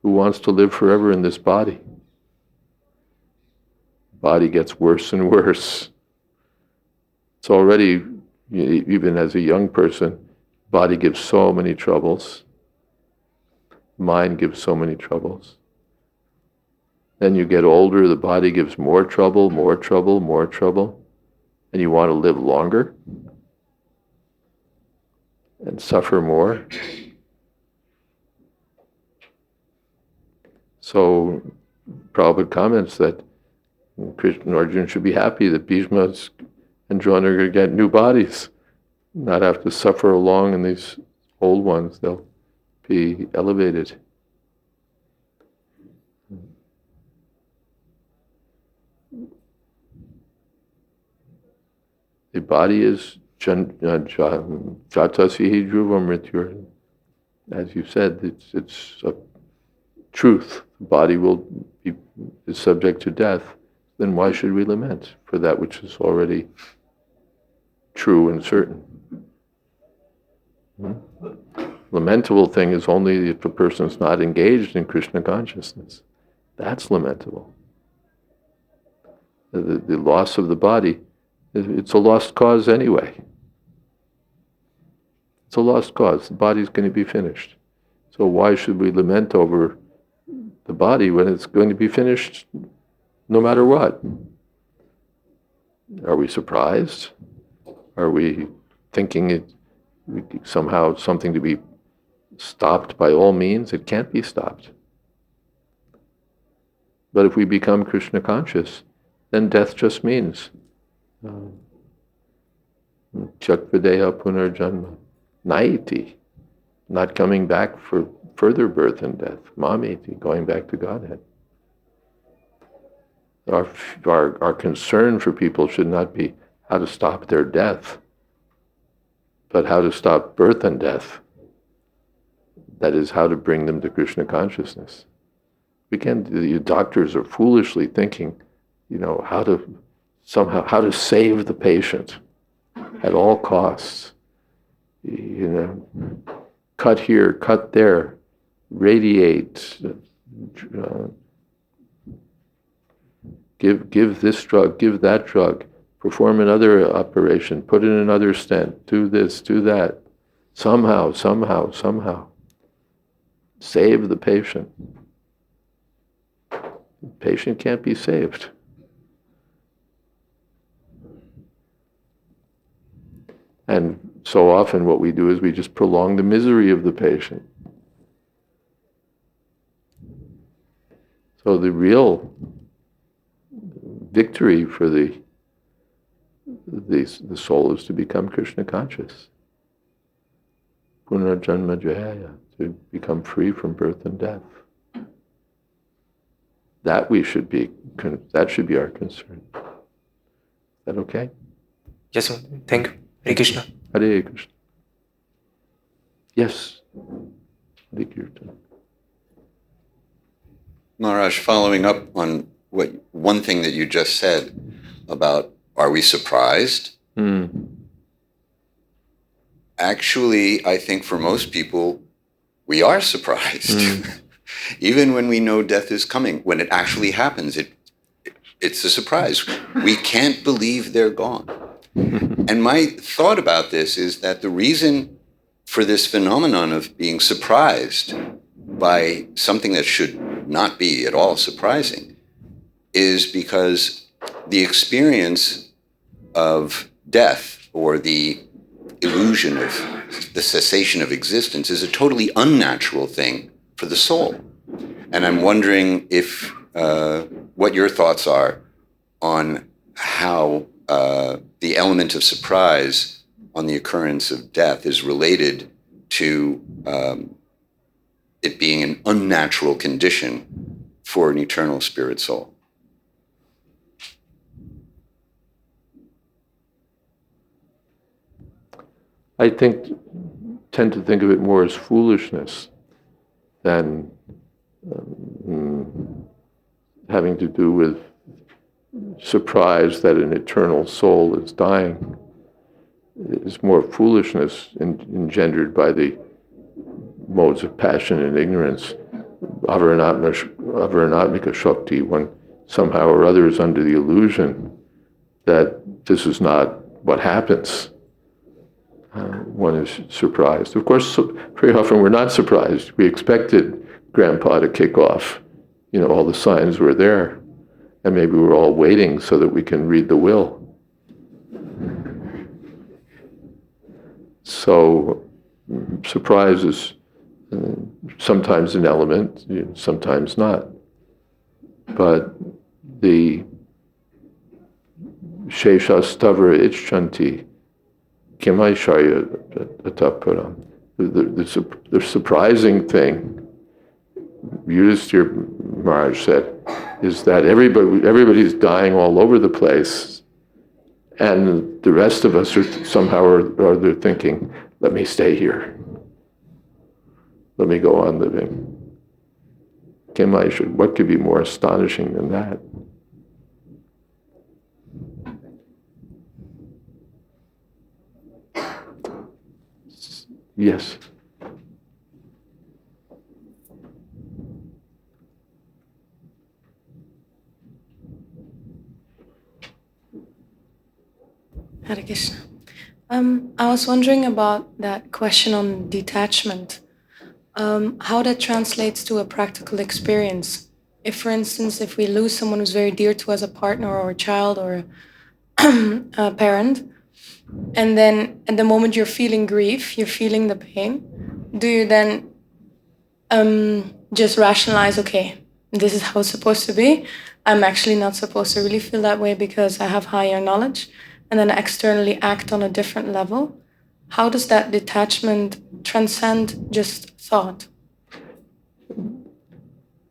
Who wants to live forever in this body? Body gets worse and worse. It's already, even as a young person, Body gives so many troubles. Mind gives so many troubles. Then you get older, the body gives more trouble, more trouble, more trouble, and you want to live longer and suffer more. So Prabhupada comments that Krishna and Arjuna should be happy that Bhishma and Drona are going to get new bodies, not have to suffer along in these old ones. They'll be elevated. The body is jatasvihi dhruvam mrityur. As you said, it's a truth. The body is subject to death. Then why should we lament for that which is already true and certain? Lamentable thing is only if a person is not engaged in Krishna consciousness. That's lamentable. The loss of the body, it's a lost cause anyway. It's a lost cause. The body's going to be finished. So why should we lament over the body when it's going to be finished no matter what? Are we surprised? Are we thinking it somehow something to be stopped by all means? It can't be stopped. But if we become Krishna conscious, then death just means Chakvadeha punarjanma naiti, not coming back for further birth and death. Mamiti, going back to Godhead. Our concern for people should not be how to stop their death, but how to stop birth and death. That is, how to bring them to Krishna consciousness. The doctors are foolishly thinking, how to save the patient at all costs. Cut here, cut there, radiate, give this drug, give that drug, perform another operation, put in another stent, do this, do that. Somehow. Save the patient. The patient can't be saved. And so often what we do is we just prolong the misery of the patient. So the real victory for the soul is to become Krishna conscious. Punarjanma jaya, to become free from birth and death. That should be our concern. Is that okay? Yes, sir. Thank you. Hare Krishna. Hare Krishna. Yes. Hare Kirtan. Maharaj, following up on one thing that you just said about, are we surprised? Actually, I think for most people, we are surprised. Even when we know death is coming, when it actually happens, it's a surprise. We can't believe they're gone. And my thought about this is that the reason for this phenomenon of being surprised by something that should not be at all surprising is because the experience of death, or the illusion of the cessation of existence, is a totally unnatural thing for the soul. And I'm wondering if what your thoughts are on how the element of surprise on the occurrence of death is related to it being an unnatural condition for an eternal spirit soul. I tend to think of it more as foolishness than having to do with surprise that an eternal soul is dying. It's more foolishness engendered by the modes of passion and ignorance, avaranatmika shakti, when somehow or other is under the illusion that this is not what happens. one is surprised. Of course, very often we're not surprised. We expected Grandpa to kick off. All the signs were there. And maybe we're all waiting so that we can read the will. So surprise is sometimes an element, sometimes not. But the Shesha Stavra Ichchanti Kimaishaya Ataparam. The surprising thing, Yudhisthira Maharaj said, is that everybody's dying all over the place, and the rest of us are somehow or other thinking, let me stay here. Let me go on living. What could be more astonishing than that? Yes. Hare Krishna. I was wondering about that question on detachment, how that translates to a practical experience. If, for instance, if we lose someone who's very dear to us, a partner or a child or a parent, and then at the moment you're feeling grief, you're feeling the pain, do you then just rationalize, okay, this is how it's supposed to be? I'm actually not supposed to really feel that way because I have higher knowledge, and then externally act on a different level? How does that detachment transcend just thought?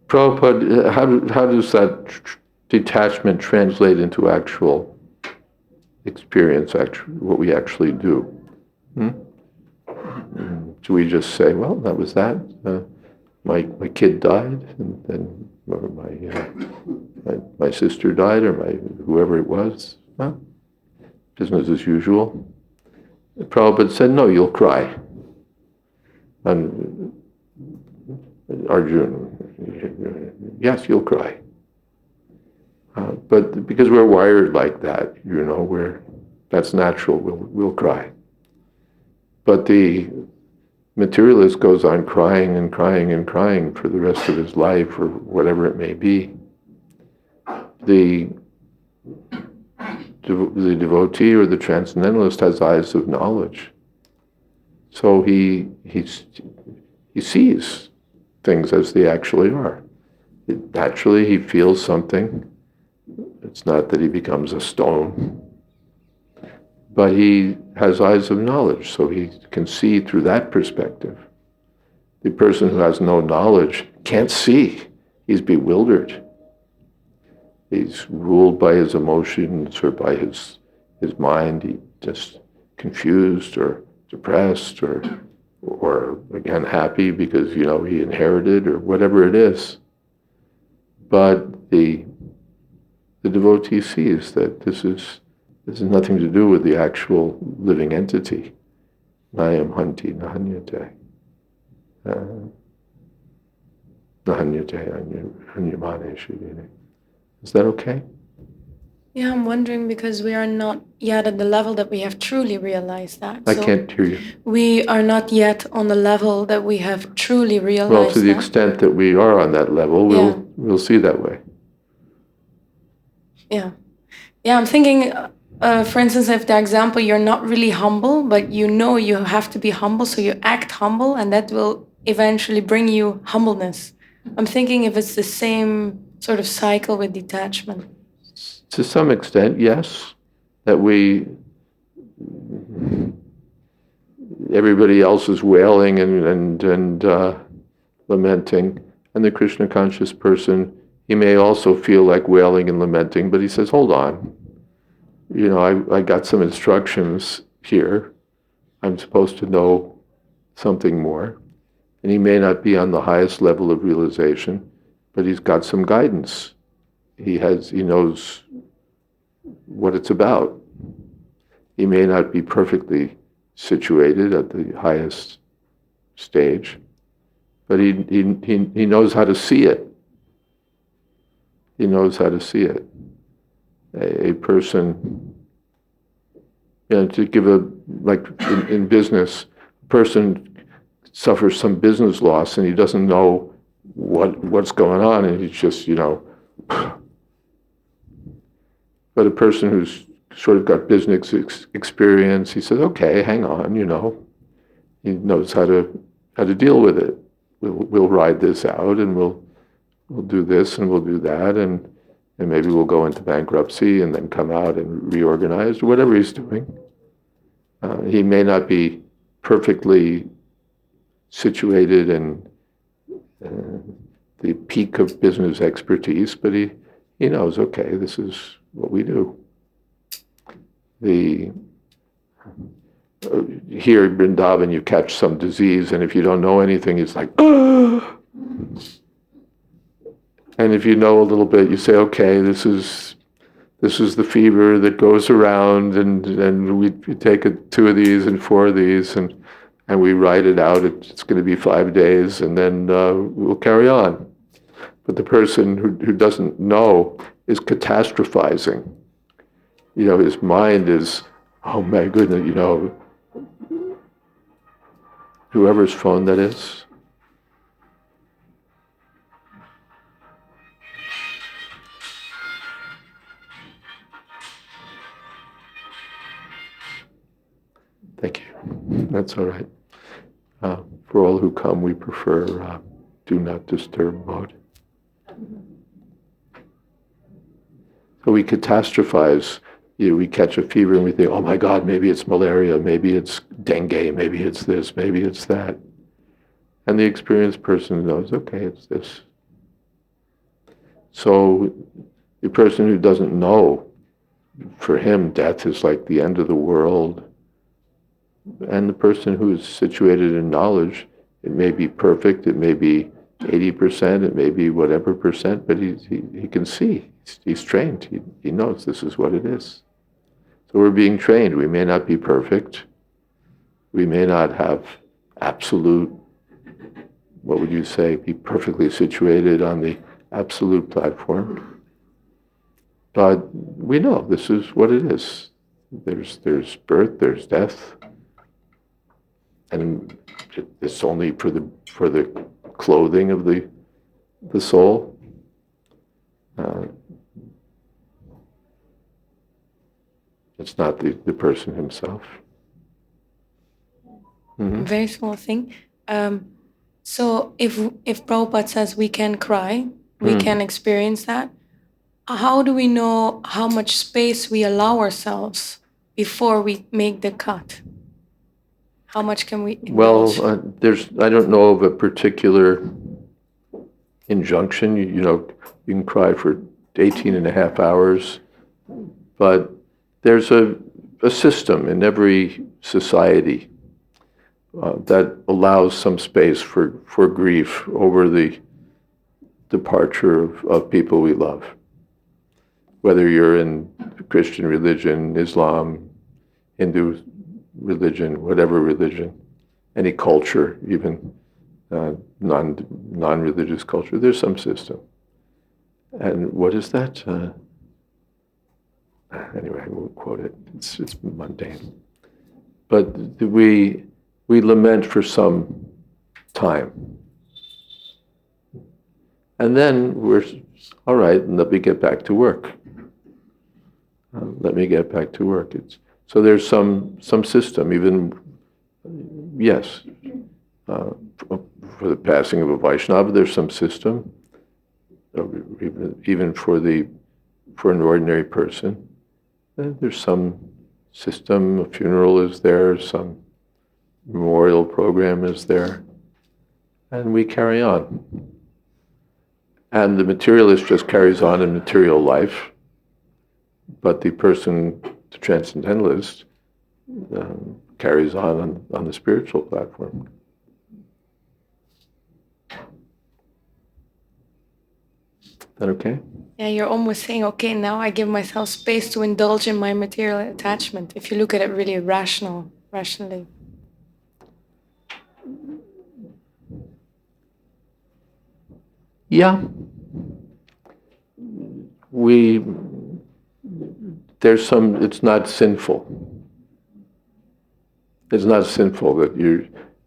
Prabhupada, how does that detachment translate into actual experience, what we actually do? Do we just say, well, that was that? My kid died, and then or my sister died, or whoever it was? Well, business as usual. Prabhupada said, no, you'll cry. And Arjuna, yes, you'll cry. But because we're wired like that, that's natural, we'll cry. But the materialist goes on crying and crying and crying for the rest of his life, or whatever it may be. The devotee or the transcendentalist has eyes of knowledge. So he sees things as they actually are. Naturally, he feels something. It's not that he becomes a stone, but he has eyes of knowledge, so he can see through that perspective. The person who has no knowledge can't see. He's bewildered. He's ruled by his emotions or by his mind. He's just confused or depressed or again happy because he inherited or whatever it is. But the devotee sees that this has nothing to do with the actual living entity. Nayam hanti nahanyate. Nahanyate anyamane shudine. Is that okay? Yeah, I'm wondering because we are not yet at the level that we have truly realized that. I can't hear you. We are not yet on the level that we have truly realized Well, to the that. extent that we are on that level, we'll see that way. Yeah. Yeah, I'm thinking, for instance, if the example, you're not really humble, but you have to be humble, so you act humble, and that will eventually bring you humbleness. I'm thinking if it's the same sort of cycle with detachment. To some extent, yes. That everybody else is wailing and lamenting, and the Krishna conscious person, he may also feel like wailing and lamenting, but he says, hold on. I got some instructions here. I'm supposed to know something more. And he may not be on the highest level of realization, but he's got some guidance. He knows what it's about. He may not be perfectly situated at the highest stage, but he knows how to see it. He knows how to see it. A person To give like in business, a person suffers some business loss and he doesn't know what's going on, and he's just, but a person who's sort of got business experience, he says, okay, hang on, he knows how to deal with it. We'll ride this out, and we'll do this and we'll do that, and maybe we'll go into bankruptcy and then come out and reorganize, whatever he's doing. He may not be perfectly situated in the peak of business expertise, but he knows, okay, this is what we do. Here in Vrindavan, you catch some disease, and if you don't know anything, it's like, ah! And if you know a little bit, you say, okay, this is the fever that goes around, and we take 2 of these and 4 of these, and we write it out. It's going to be 5 days, and then we'll carry on. But the person who doesn't know is catastrophizing. His mind is, oh my goodness, whoever's phone that is. Thank you. That's all right. For all who come, we prefer do not disturb mode. So we catastrophize. We catch a fever and we think, oh my God, maybe it's malaria, maybe it's dengue, maybe it's this, maybe it's that. And the experienced person knows, okay, it's this. So the person who doesn't know, for him, death is like the end of the world. And the person who is situated in knowledge, it may be perfect, it may be 80%, it may be whatever percent, but he can see. He's trained. He knows this is what it is. So we're being trained. We may not be perfect. We may not have absolute, what would you say, be perfectly situated on the absolute platform. But we know this is what it is. There's birth, there's death. And it's only for the clothing of the soul. It's not the person himself. Mm-hmm. Very small thing. So if Prabhupada says we can cry, we can experience that, how do we know how much space we allow ourselves before we make the cut? How much can we indulge? Well, I don't know of a particular injunction. You can cry for 18 and a half hours, but there's a system in every society that allows some space for grief over the departure of people we love. Whether you're in Christian religion, Islam, Hindu religion, whatever religion, any culture, even non-religious culture, there's some system. And what is that? Anyway, I won't quote it. It's mundane. But we lament for some time. And then we're, all right, and let me get back to work. Let me get back to work. So there's some system, even, yes, for the passing of a Vaishnava, there's some system, even for an ordinary person. There's some system, a funeral is there, some memorial program is there, and we carry on. And the materialist just carries on in material life, but the person, the transcendentalist, carries on the spiritual platform. Is that okay? Yeah, you're almost saying, okay, now I give myself space to indulge in my material attachment, if you look at it really rationally. Yeah. It's not sinful. It's not sinful that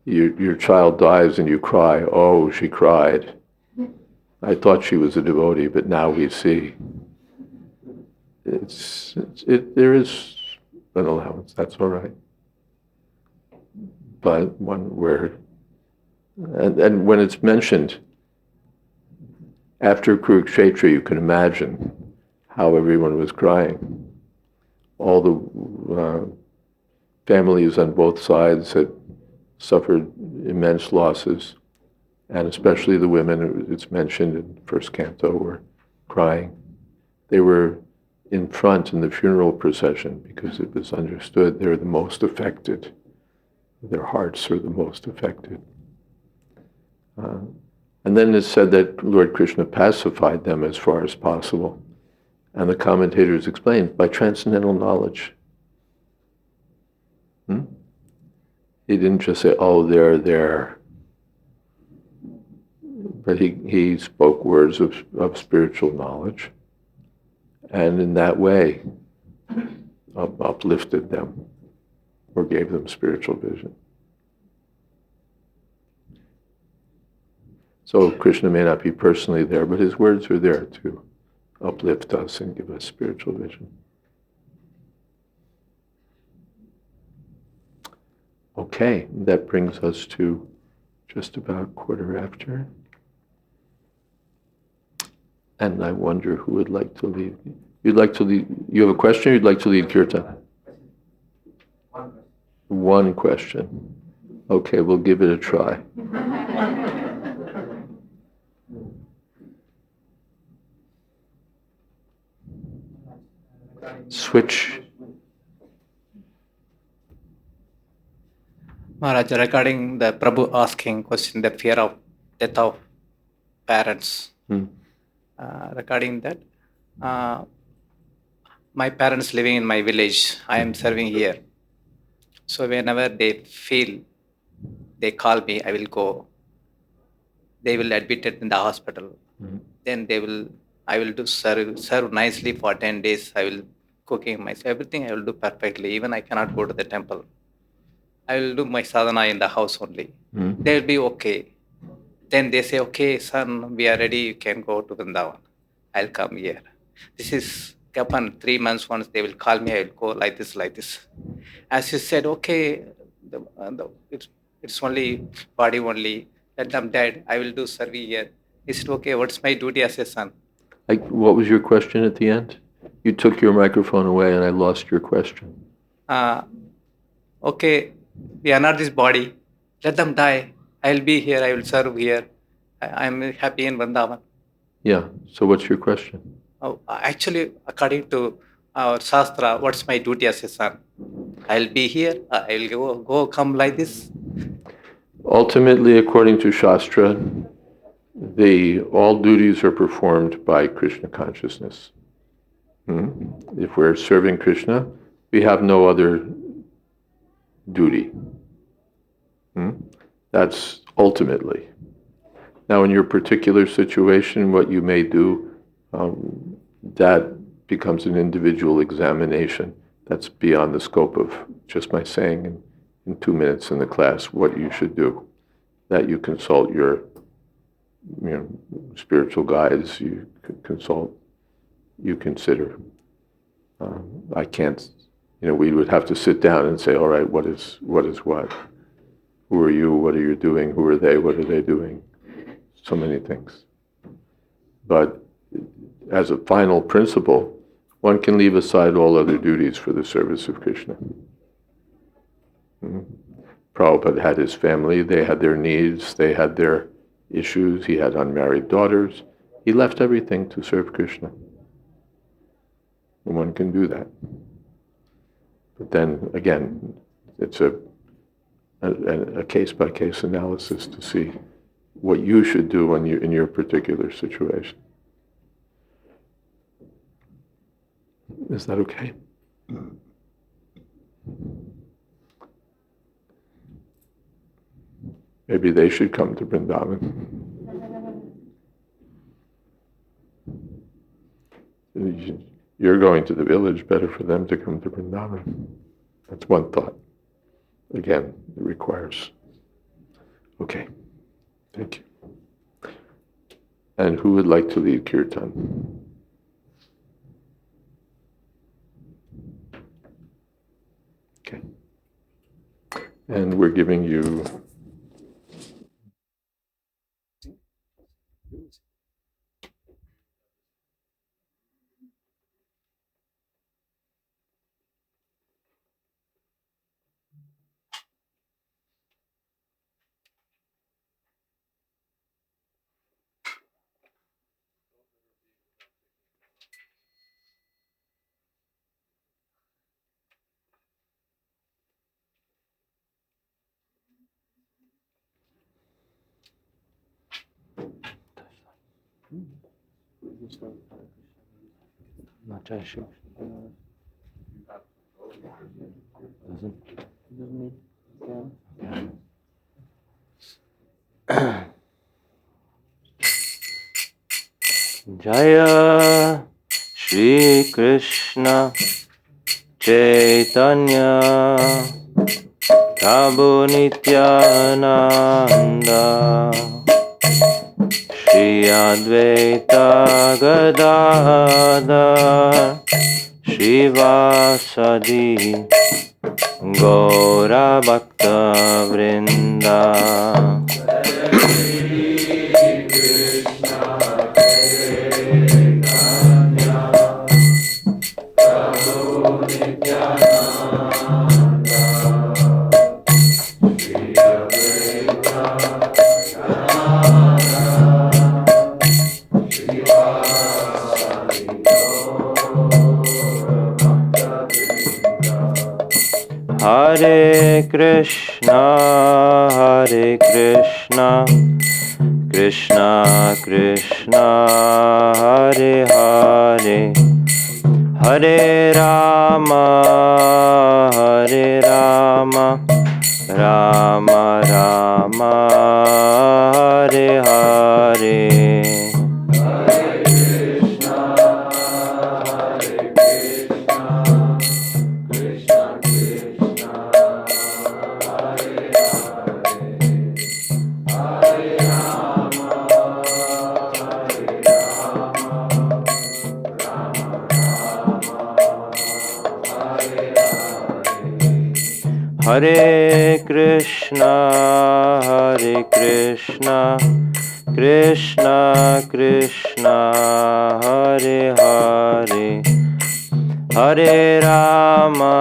your child dies and you cry, oh, she cried. I thought she was a devotee, but now we see. There is an allowance, that's all right. But one where, and when it's mentioned, after Kurukshetra, you can imagine how everyone was crying. All the families on both sides had suffered immense losses, and especially the women, it's mentioned in the first canto, were crying. They were in front in the funeral procession because it was understood they're the most affected. Their hearts are the most affected. And then it's said that Lord Krishna pacified them as far as possible. And the commentators explain, by transcendental knowledge. He didn't just say, oh, they're there. But he spoke words of spiritual knowledge. And in that way, uplifted them or gave them spiritual vision. So Krishna may not be personally there, but his words are there to uplift us and give us spiritual vision. Okay, that brings us to just about 1:15. And I wonder who would like to lead. You'd like to lead, you have a question or you'd like to lead Kirtan? One question. Okay, we'll give it a try. Switch. Maharaj, regarding the Prabhu asking question, the fear of death of parents. Regarding that, my parents living in my village, I am serving here. So whenever they feel, they call me, I will go. They will admit it in the hospital. Then I will do serve nicely for 10 days. I will cooking myself, everything I will do perfectly. Even I cannot go to the temple. I will do my sadhana in the house only. They will be okay. Then they say, okay, son, we are ready. You can go to Vrindavan. I'll come here. This is happen 3 months once. They will call me. I will go like this, like this. As you said, okay, it's only body only. Let them dead. I will do service here. Is it okay? What's my duty as a son? What was your question at the end? You took your microphone away and I lost your question. Okay, we are not this body. Let them die. I will be here. I will serve here. I am happy in Vrindavan. Yeah, so what's your question? Actually, according to our Shastra, what's my duty as a son? I'll be here. I will go come like this. Ultimately, according to Shastra, all duties are performed by Krishna consciousness. If we're serving Krishna, we have no other duty. That's ultimately. Now, in your particular situation, what you may do, that becomes an individual examination. That's beyond the scope of just my saying in 2 minutes in the class what you should do. That you consult your spiritual guides, you consult, you consider. I can't, we would have to sit down and say, all right, what is what? Who are you? What are you doing? Who are they? What are they doing? So many things. But as a final principle, one can leave aside all other duties for the service of Krishna. Prabhupada had his family, they had their needs, they had their issues, he had unmarried daughters. He left everything to serve Krishna. And one can do that. But then, again, it's a case-by-case analysis to see what you should do in your particular situation. Is that okay? Maybe they should come to Vrindavan. You're going to the village, better for them to come to Vrindavan. That's one thought. again, it requires. Okay, thank you. And who would like to lead kirtan? Okay. And we're giving you Jaya Shri Krishna Chaitanya Prabhu Nityananda Shri Advaita Gadadhar Shivasadi Gaura Bhakta Vrinda. Hare Krishna, Krishna Krishna, Hare Hare, Hare Rama, Rama Rama, Hare Hare. Hare Krishna, Krishna Krishna, Hare Hare, Hare Rama,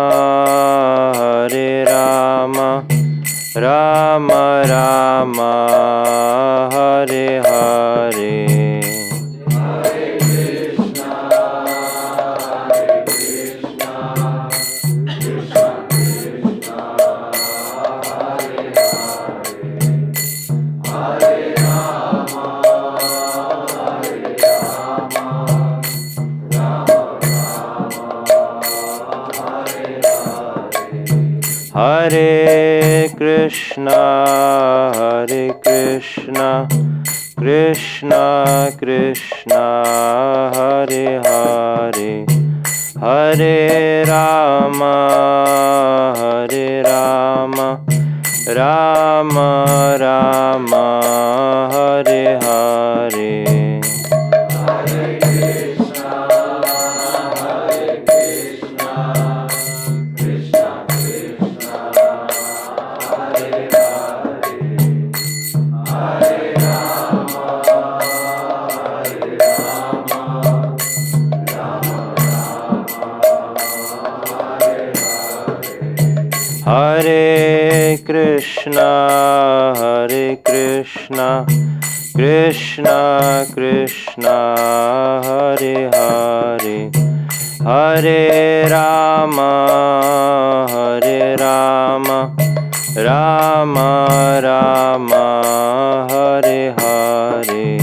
Rama Rama, Hare Hare. Hare Krishna, Krishna Krishna, Hare Hare, Hare Rama, Rama Rama, Hare Hare. Hare Krishna, Krishna Krishna, Hare Hare, Hare Rama, Rama Rama, Hare Hare.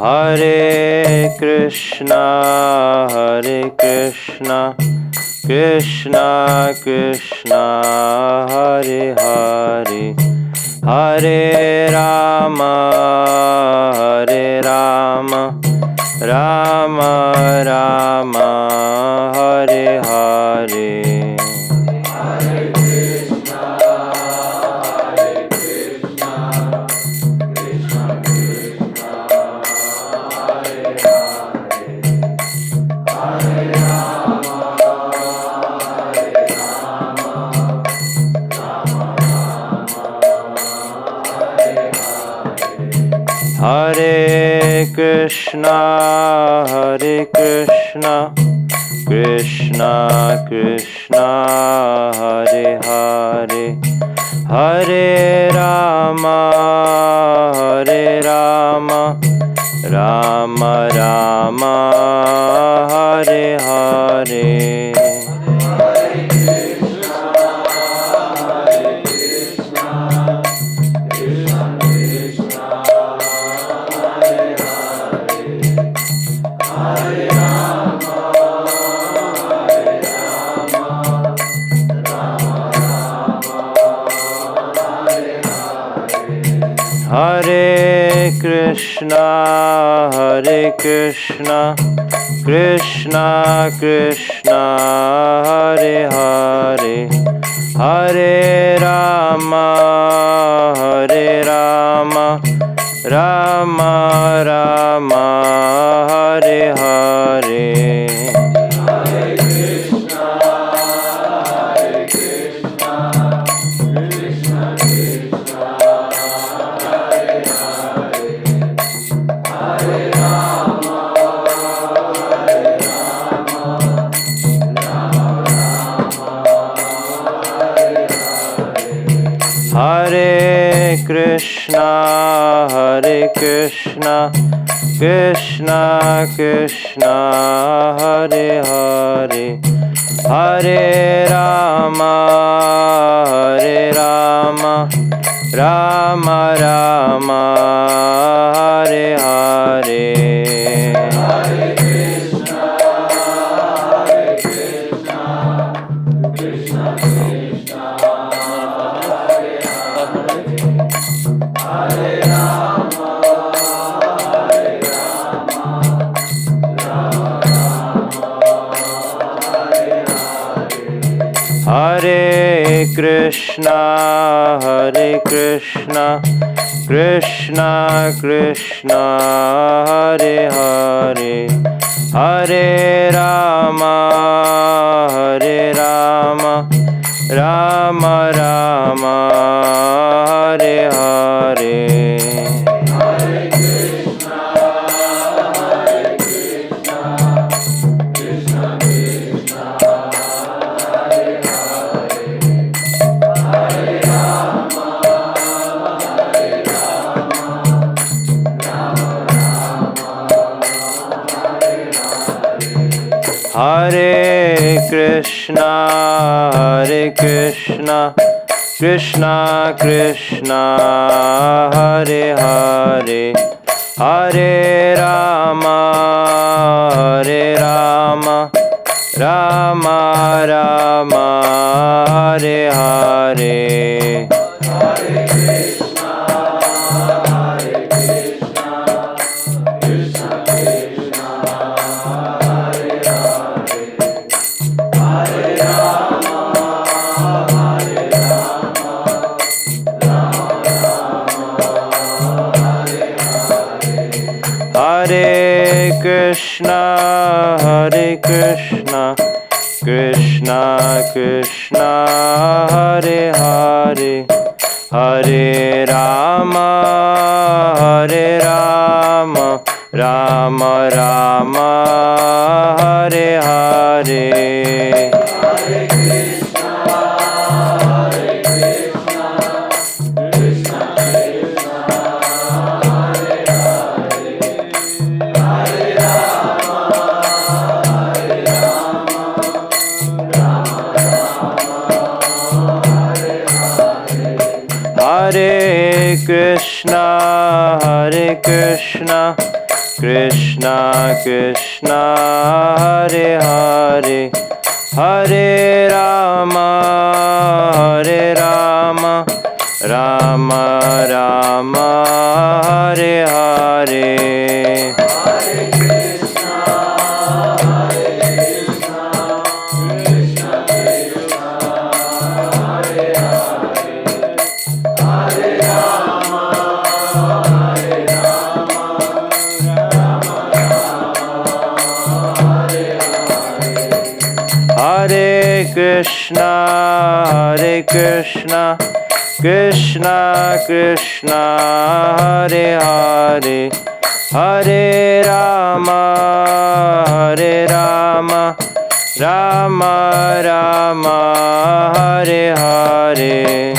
Hare Krishna, Krishna, Hare Krishna, Krishna Krishna, Hare Hare, Hare Rama, Hare Rama, Rama Rama, Hare Hare. Hare Krishna, Hare Krishna, Krishna Krishna, Hare Hare, Hare Rama, Hare Rama, Rama Rama, Hare Hare. Hare Krishna, Hare Krishna, Krishna Krishna, Hare Hare, Hare Rama, Hare Rama, Rama Rama, Hare Hare. Hare Krishna, Hare Krishna, Krishna Krishna, Hare Hare, Hare Rama, Hare Rama, Rama Rama, Hare Hare. Hare Krishna, Hare Krishna, Krishna Krishna, Hare Hare, Hare Rama, Hare Rama, Rama Rama, Hare Hare. Hare Krishna, Hare Krishna, Krishna Krishna, Hare Hare, Hare Rama, Hare Rama, Rama Rama, Hare Hare. Hare Krishna, Hare Krishna, Krishna Krishna, Hare Hare, Hare Rama, Hare Rama, Rama Rama, Hare Hare. Hare Krishna, Hare Krishna, Krishna Krishna Hare Hare Hare Rama Rama Rama Hare Hare Hare Krishna Krishna Krishna Hare Hare Hare Rama Rama Rama Hare Hare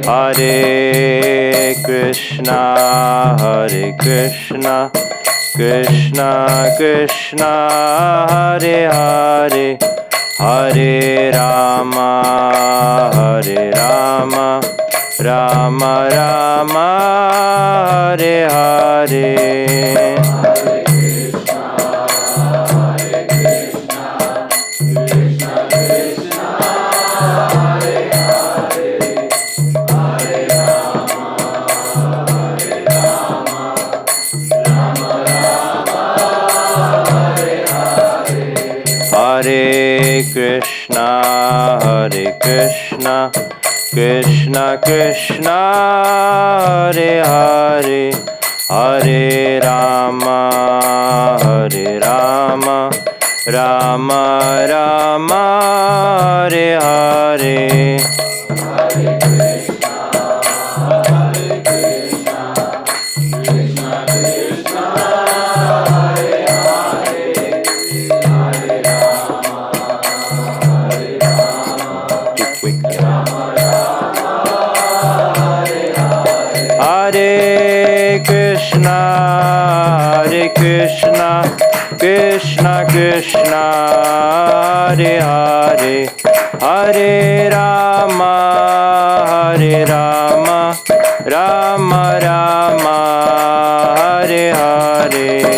Hare Krishna Krishna Krishna Hare Hare Hare Rama Rama Rama Hare Hare Hare Krishna Krishna Krishna Hare Hare Hare Rama Rama Rama Hare Hare Hare Krishna Krishna Krishna Hare Hare Hare Rama Rama Rama Hare Hare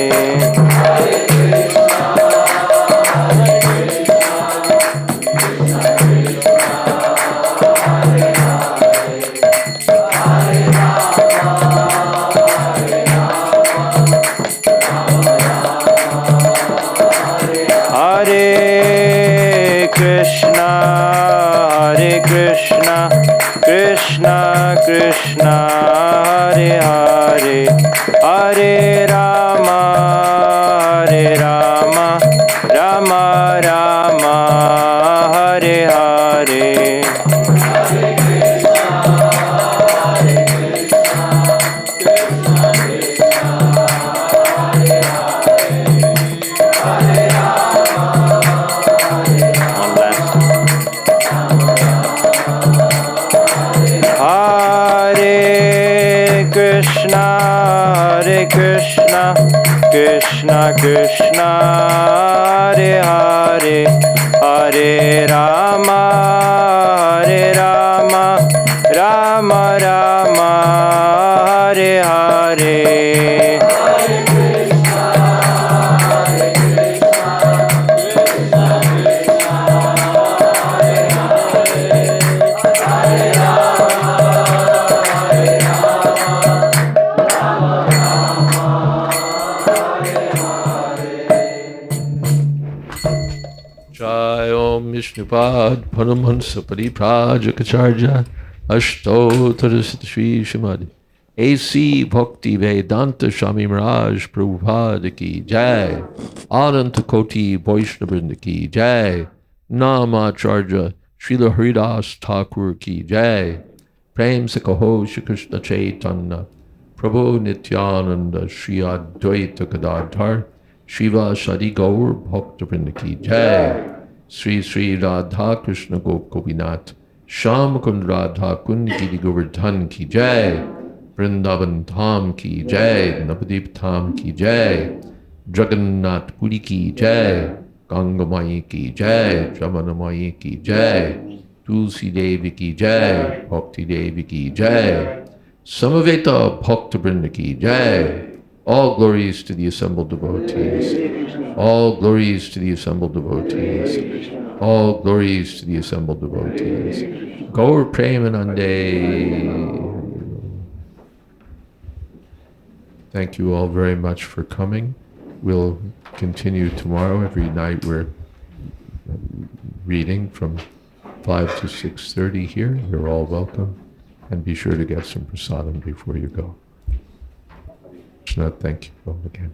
Hare Krishna Krishna Krishna Hare Hare Hare Rama Rama Rama Hare Hare Krishna Krishna Hare Hare Hare Rama Rama Rama Hare Hare Jai Om Vishnupad Paramahansa Pariprajakacharya Ashtottara Shri Srimad A.C. Bhakti Vedanta Swami Maharaj Prabhupada Ki Jai Ananta Koti Vaishnavrinda Ki Jai Namacharya Srila Haridas Thakur Ki Jai Prem Sakaho Shri Krishna Chaitanya Prabhu Nityananda Shri Advaita Gadadhar Shiva Shadi Gaur Bhakta Vrinda Ki Jai Sri Sri Radha Krishna Gop Gopinath Sham Kund Radha Kund Giri Govardhan Ki Jai Vrindavan Dham ki jai, Navadip Dham ki jai, Jagannath Puri ki jai, Ganga Mai ki jai, Jamana Mai ki jai, Tulsi Devi ki jai, Bhakti Devi ki jai, Samaveta Bhakta Vrinda ki jai. All glories to the assembled devotees. All glories to the assembled devotees. All glories to the assembled devotees. Gaur Premanande. Thank you all very much for coming. We'll continue tomorrow. Every night we're reading from 5 to 6:30 here. You're all welcome. And be sure to get some prasadam before you go. Krishna, thank you all again.